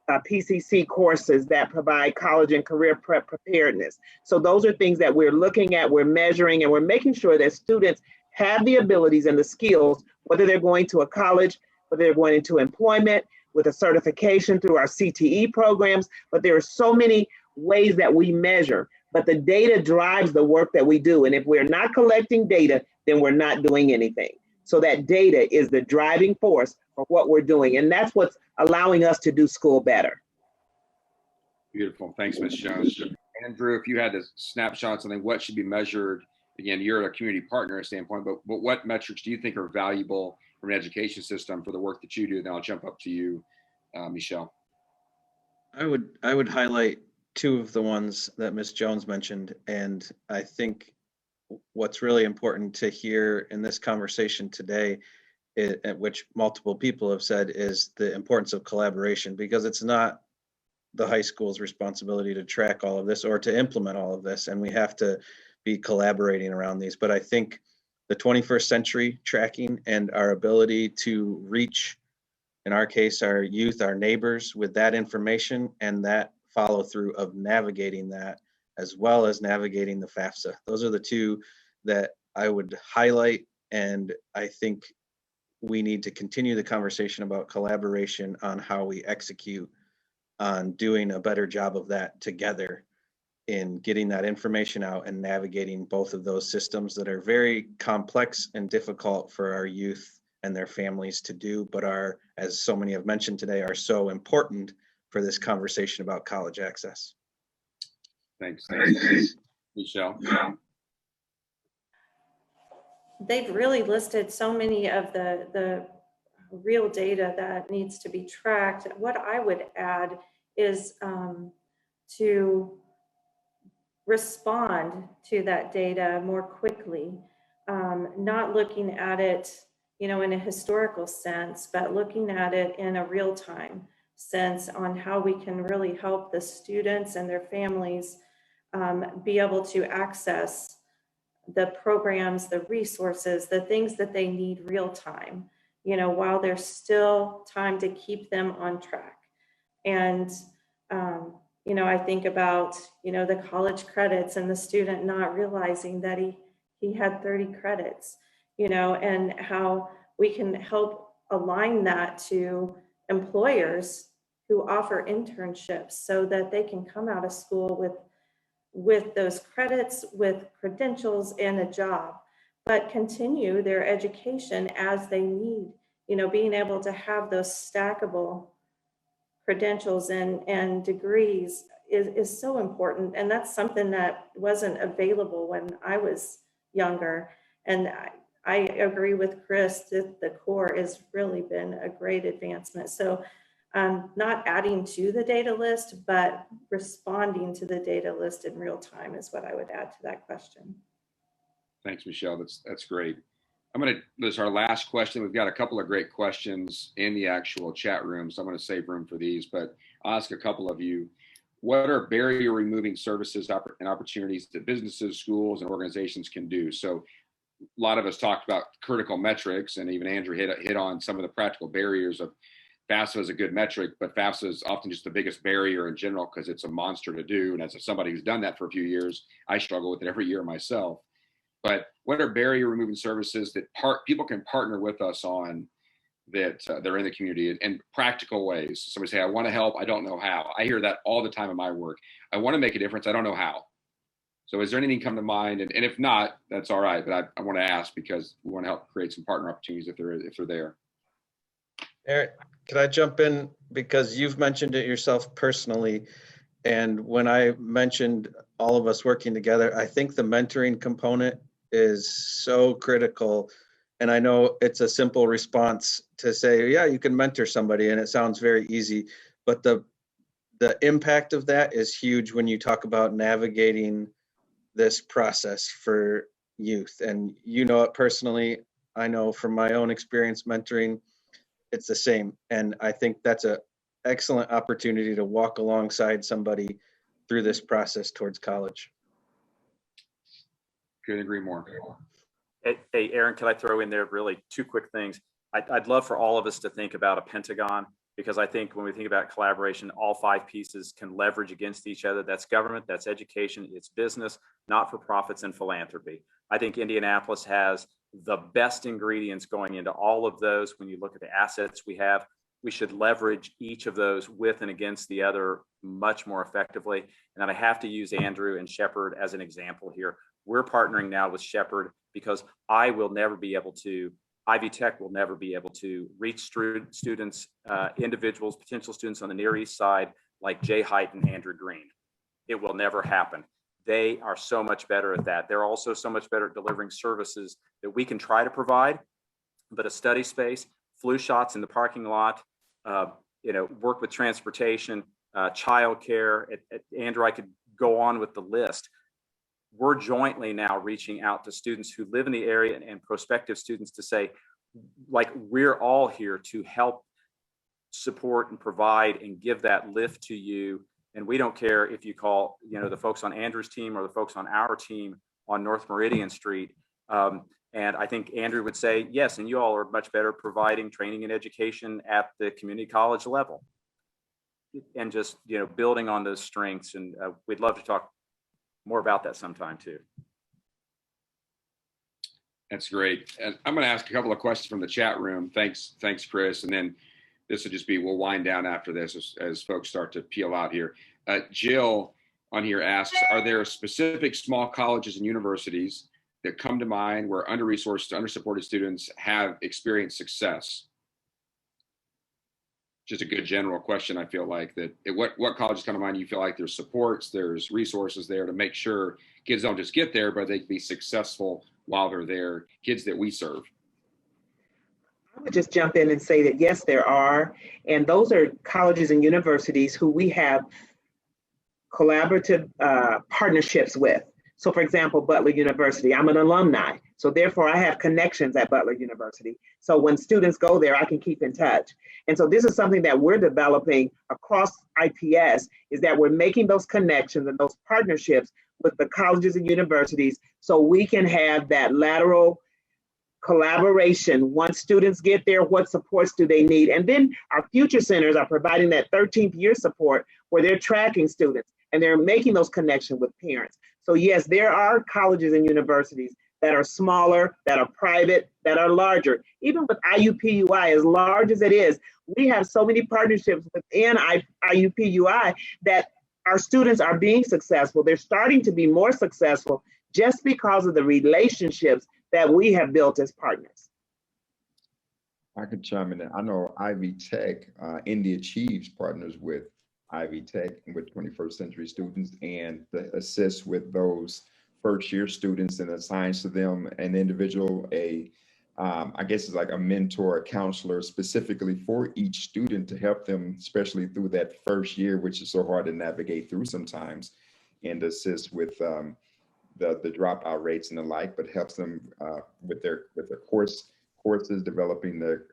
Speaker 2: PCC courses that provide college and career prep preparedness. So those are things that we're looking at, we're measuring, and we're making sure that students have the abilities and the skills, whether they're going to a college, whether they're going into employment, with a certification through our CTE programs. But there are so many ways that we measure, but the data drives the work that we do. And if we're not collecting data, then we're not doing anything. So that data is the driving force for what we're doing. And that's what's allowing us to do school better.
Speaker 1: Beautiful. Thanks, Ms. Jones. Andrew, if you had to snapshot something, what should be measured? Again, you're a community partner standpoint, but what metrics do you think are valuable from an education system for the work that you do? Then I'll jump up to you, Michelle.
Speaker 7: I would highlight two of the ones that Ms. Jones mentioned. And I think what's really important to hear in this conversation today which multiple people have said, is the importance of collaboration, because it's not the high school's responsibility to track all of this or to implement all of this, and we have to be collaborating around these. But I think the 21st century tracking and our ability to reach, in our case, our youth, our neighbors, with that information and that follow through of navigating that, as well as navigating the FAFSA. Those are the two that I would highlight. And I think we need to continue the conversation about collaboration on how we execute on doing a better job of that together, in getting that information out and navigating both of those systems that are very complex and difficult for our youth and their families to do, but are, as so many have mentioned today, are so important for this conversation about college access.
Speaker 1: Thanks. Michelle.
Speaker 5: They've really listed so many of the real data that needs to be tracked. What I would add is to respond to that data more quickly, not looking at it, in a historical sense, but looking at it in a real-time sense on how we can really help the students and their families be able to access the programs, the resources, the things that they need real-time, while there's still time to keep them on track. And I think about, the college credits and the student not realizing that he had 30 credits, and how we can help align that to employers who offer internships so that they can come out of school with those credits, with credentials and a job, but continue their education as they need, being able to have those stackable credentials and degrees is so important. And that's something that wasn't available when I was younger. And I agree with Chris that the core has really been a great advancement. So not adding to the data list, but responding to the data list in real time is what I would add to that question.
Speaker 1: Thanks, Michelle. That's great. This is our last question. We've got a couple of great questions in the actual chat room, so I'm going to save room for these, but I'll ask a couple of you. What are barrier removing services and opportunities that businesses, schools, and organizations can do? So a lot of us talked about critical metrics, and even Andrew hit on some of the practical barriers of FAFSA is a good metric, but FAFSA is often just the biggest barrier in general because it's a monster to do. And as somebody who's done that for a few years, I struggle with it every year myself. But what are barrier removing services that people can partner with us on that they're in the community in practical ways? Somebody say, I want to help, I don't know how. I hear that all the time in my work. I want to make a difference, I don't know how. So is there anything come to mind? And if not, that's all right. But I want to ask because we want to help create some partner opportunities if they're there.
Speaker 7: Eric, could I jump in? Because you've mentioned it yourself personally. And when I mentioned all of us working together, I think the mentoring component is so critical. And I know it's a simple response to say, yeah, you can mentor somebody, and it sounds very easy, but the impact of that is huge when you talk about navigating this process for youth. And you know it personally. I know from my own experience mentoring, it's the same. And I think that's an excellent opportunity to walk alongside somebody through this process towards college.
Speaker 1: Couldn't agree more.
Speaker 3: Hey, Aaron, can I throw in there really two quick things? I'd love for all of us to think about a pentagon, because I think when we think about collaboration, all 5 pieces can leverage against each other. That's government, that's education, it's business, not-for-profits, and philanthropy. I think Indianapolis has the best ingredients going into all of those. When you look at the assets we have, we should leverage each of those with and against the other much more effectively. And then I have to use Andrew and Shepherd as an example here. We're partnering now with Shepherd because Ivy Tech will never be able to reach students, individuals, potential students on the Near East Side like Jay Height and Andrew Green. It will never happen. They are so much better at that. They're also so much better at delivering services that we can try to provide, but a study space, flu shots in the parking lot, work with transportation, childcare. Andrew, I could go on with the list. We're jointly now reaching out to students who live in the area and prospective students to say, like we're all here to help support and provide and give that lift to you. And we don't care if you call, the folks on Andrew's team or the folks on our team on North Meridian Street. And I think Andrew would say, yes, and you all are much better providing training and education at the community college level. And just, building on those strengths. And we'd love to talk more about that sometime too.
Speaker 1: That's great. And I'm going to ask a couple of questions from the chat room. Thanks, Chris. And then this will just be, we'll wind down after this as folks start to peel out here. Jill on here asks, are there specific small colleges and universities that come to mind where under-resourced, under-supported students have experienced success? Just a good general question. I feel like that what colleges come to mind? You feel like there's supports, there's resources there to make sure kids don't just get there, but they can be successful while they're there, kids that we serve.
Speaker 2: I would just jump in and say that yes, there are. And those are colleges and universities who we have collaborative partnerships with. So for example, Butler University, I'm an alumni. So therefore I have connections at Butler University. So when students go there, I can keep in touch. And so this is something that we're developing across IPS, is that we're making those connections and those partnerships with the colleges and universities so we can have that lateral collaboration. Once students get there, what supports do they need? And then our future centers are providing that 13th year support where they're tracking students and they're making those connections with parents. So yes, there are colleges and universities that are smaller, that are private, that are larger. Even with IUPUI, as large as it is, we have so many partnerships within IUPUI that our students are being successful. They're starting to be more successful just because of the relationships that we have built as partners.
Speaker 6: I could chime in. I know Ivy Tech, Indy Achieves partners with Ivy Tech and with 21st century students and assist with those first year students and assigns to them an individual, I guess it's like a mentor, a counselor specifically for each student to help them, especially through that first year, which is so hard to navigate through sometimes, and assist with the dropout rates and the like, but helps them with their courses, developing the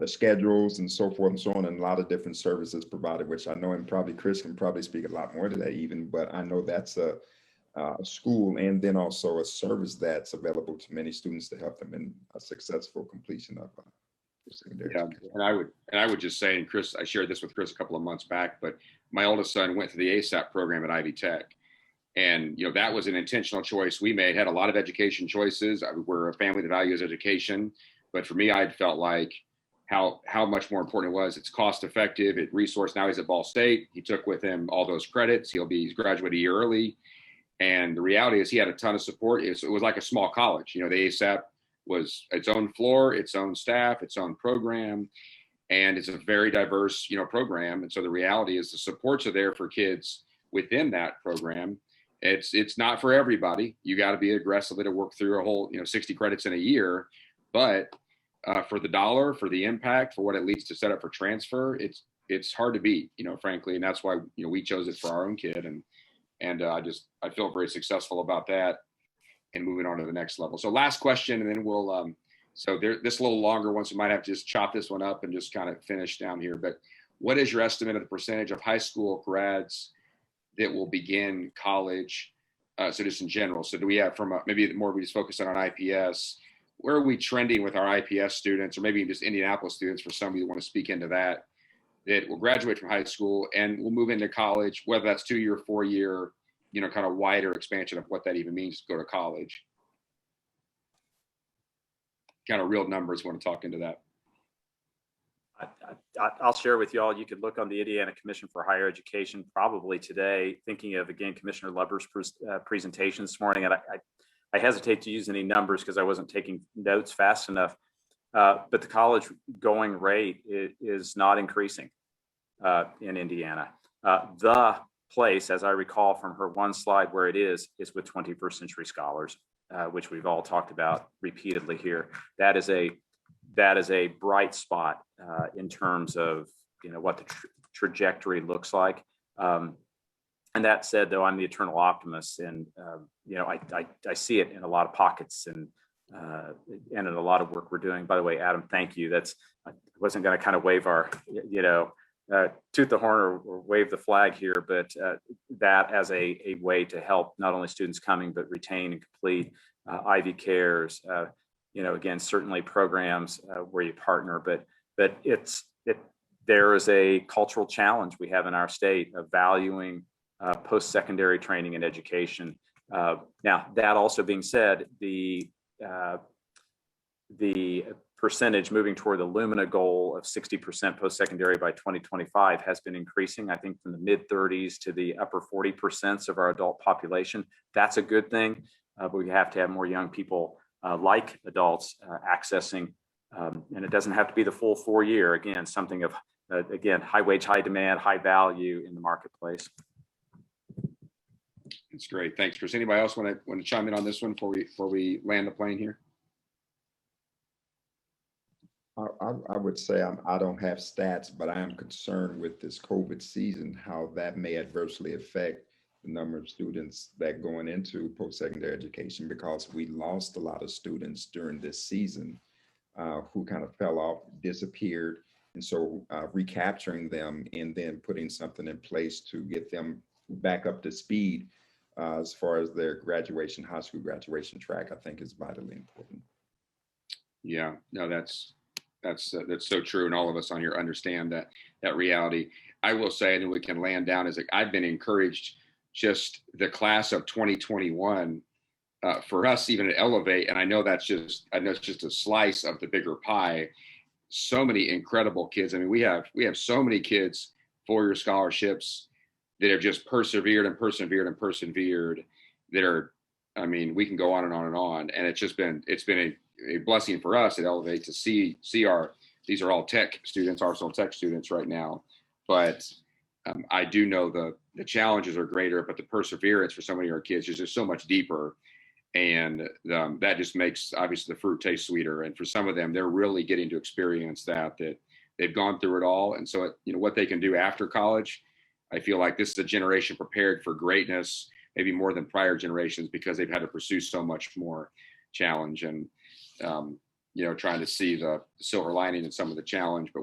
Speaker 6: schedules and so forth and so on, and a lot of different services provided, which I know, and probably Chris can probably speak a lot more to that even, but I know that's a school and then also a service that's available to many students to help them in a successful completion of secondary education.
Speaker 1: And I would just say, and Chris, I shared this with Chris a couple of months back, but my oldest son went to the ASAP program at Ivy Tech. And, that was an intentional choice we made, had a lot of education choices. We're a family that values education. But for me, I felt like how much more important it was. It's cost effective, it resourced. Now he's at Ball State. He took with him all those credits. He's graduated a year early. And the reality is he had a ton of support. It was like a small college. The ASAP was its own floor, its own staff, its own program. And it's a very diverse, program. And so the reality is the supports are there for kids within that program. It's not for everybody. You got to be aggressively to work through a whole, 60 credits in a year. But for the dollar, for the impact, for what it leads to set up for transfer, it's hard to beat, frankly. And that's why, we chose it for our own kid. And I feel very successful about that and moving on to the next level. So last question, and then we'll, this a little longer one, so we might have to just chop this one up and just kind of finish down here. But what is your estimate of the percentage of high school grads that will begin college? So just in general, so do we have from maybe more we just focus on IPS, where are we trending with our IPS students, or maybe just Indianapolis students for some of you that want to speak into that will graduate from high school and will move into college, whether that's 2-year, 4-year, kind of wider expansion of what that even means to go to college. Kind of real numbers, want to talk into that.
Speaker 3: I'll share with you all. You could look on the Indiana Commission for Higher Education probably today, thinking of, again, Commissioner Lover's presentation this morning. And I hesitate to use any numbers because I wasn't taking notes fast enough. But the college going rate is not increasing in Indiana. The place, as I recall from her one slide where it is with 21st century scholars, which we've all talked about repeatedly here. That is a bright spot in terms of what the trajectory looks like. And that said, though, I'm the eternal optimist, and I see it in a lot of pockets, and and in a lot of work we're doing. By the way, Adam, thank you. I wasn't going to kind of wave our, toot the horn or wave the flag here, but that as a way to help not only students coming, but retain and complete Ivy Cares, again, certainly programs where you partner, but there is a cultural challenge we have in our state of valuing post-secondary training and education. Now, that also being said, the percentage moving toward the Lumina goal of 60% post-secondary by 2025 has been increasing, I think, from the mid-30s to the upper 40% of our adult population. That's a good thing, but we have to have more young people like adults accessing, and it doesn't have to be the full 4-year, again, something of, high wage, high demand, high value in the marketplace.
Speaker 1: That's great. Thanks, Chris. Anybody else want to chime in on this one before we land the plane here?
Speaker 6: I would say I don't have stats, but I am concerned with this COVID season, how that may adversely affect the number of students that going into post-secondary education, because we lost a lot of students during this season who kind of fell off, disappeared. And so recapturing them and then putting something in place to get them back up to speed as far as their graduation, high school graduation track, I think is vitally important.
Speaker 1: Yeah, no, that's so true, and all of us on here understand that reality. I will say, and we can land down, is like I've been encouraged, just the class of 2021 for us, even at Elevate, and I know it's just a slice of the bigger pie. So many incredible kids. I mean, we have so many kids, 4-year scholarships that have just persevered and persevered and persevered. That are, I mean, we can go on and on and on, and it's been a blessing for us at Elevate to see these are all tech students, Arsenal Tech students right now. But I do know the challenges are greater, but the perseverance for so many of our kids is just so much deeper. And that just makes, obviously, the fruit taste sweeter. And for some of them, they're really getting to experience that they've gone through it all. And so, what they can do after college, I feel like this is a generation prepared for greatness, maybe more than prior generations, because they've had to pursue so much more challenge and, trying to see the silver lining in some of the challenge. But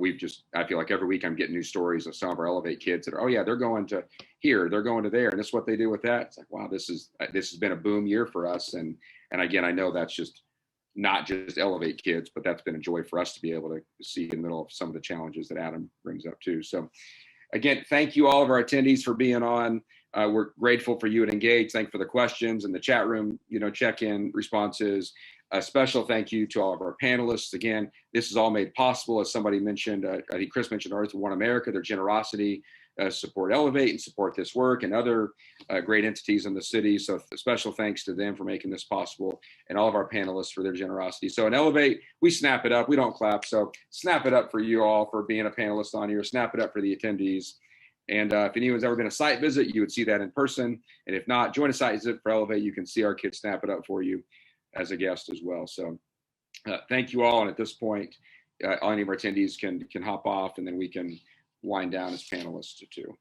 Speaker 1: I feel like every week I'm getting new stories of some of our Elevate kids that are, oh yeah, they're going to here, they're going to there, and this is what they do with that. It's like, wow, this has been a boom year for us. And again, I know that's just not just Elevate kids, but that's been a joy for us to be able to see in the middle of some of the challenges that Adam brings up too. So again, thank you all of our attendees for being on. We're grateful for you at Engage. Thank you for the questions and the chat room, check-in responses. A special thank you to all of our panelists. Again, this is all made possible, as somebody mentioned, I think Chris mentioned Earth One America, their generosity, support Elevate and support this work, and other great entities in the city. So a special thanks to them for making this possible, and all of our panelists for their generosity. So in Elevate, we snap it up, we don't clap. So snap it up for you all for being a panelist on here, snap it up for the attendees. And if anyone's ever been a site visit, you would see that in person. And if not, join a site visit for Elevate. You can see our kids snap it up for you as a guest as well. So thank you all. And at this point, any of our attendees can hop off, and then we can wind down as panelists too.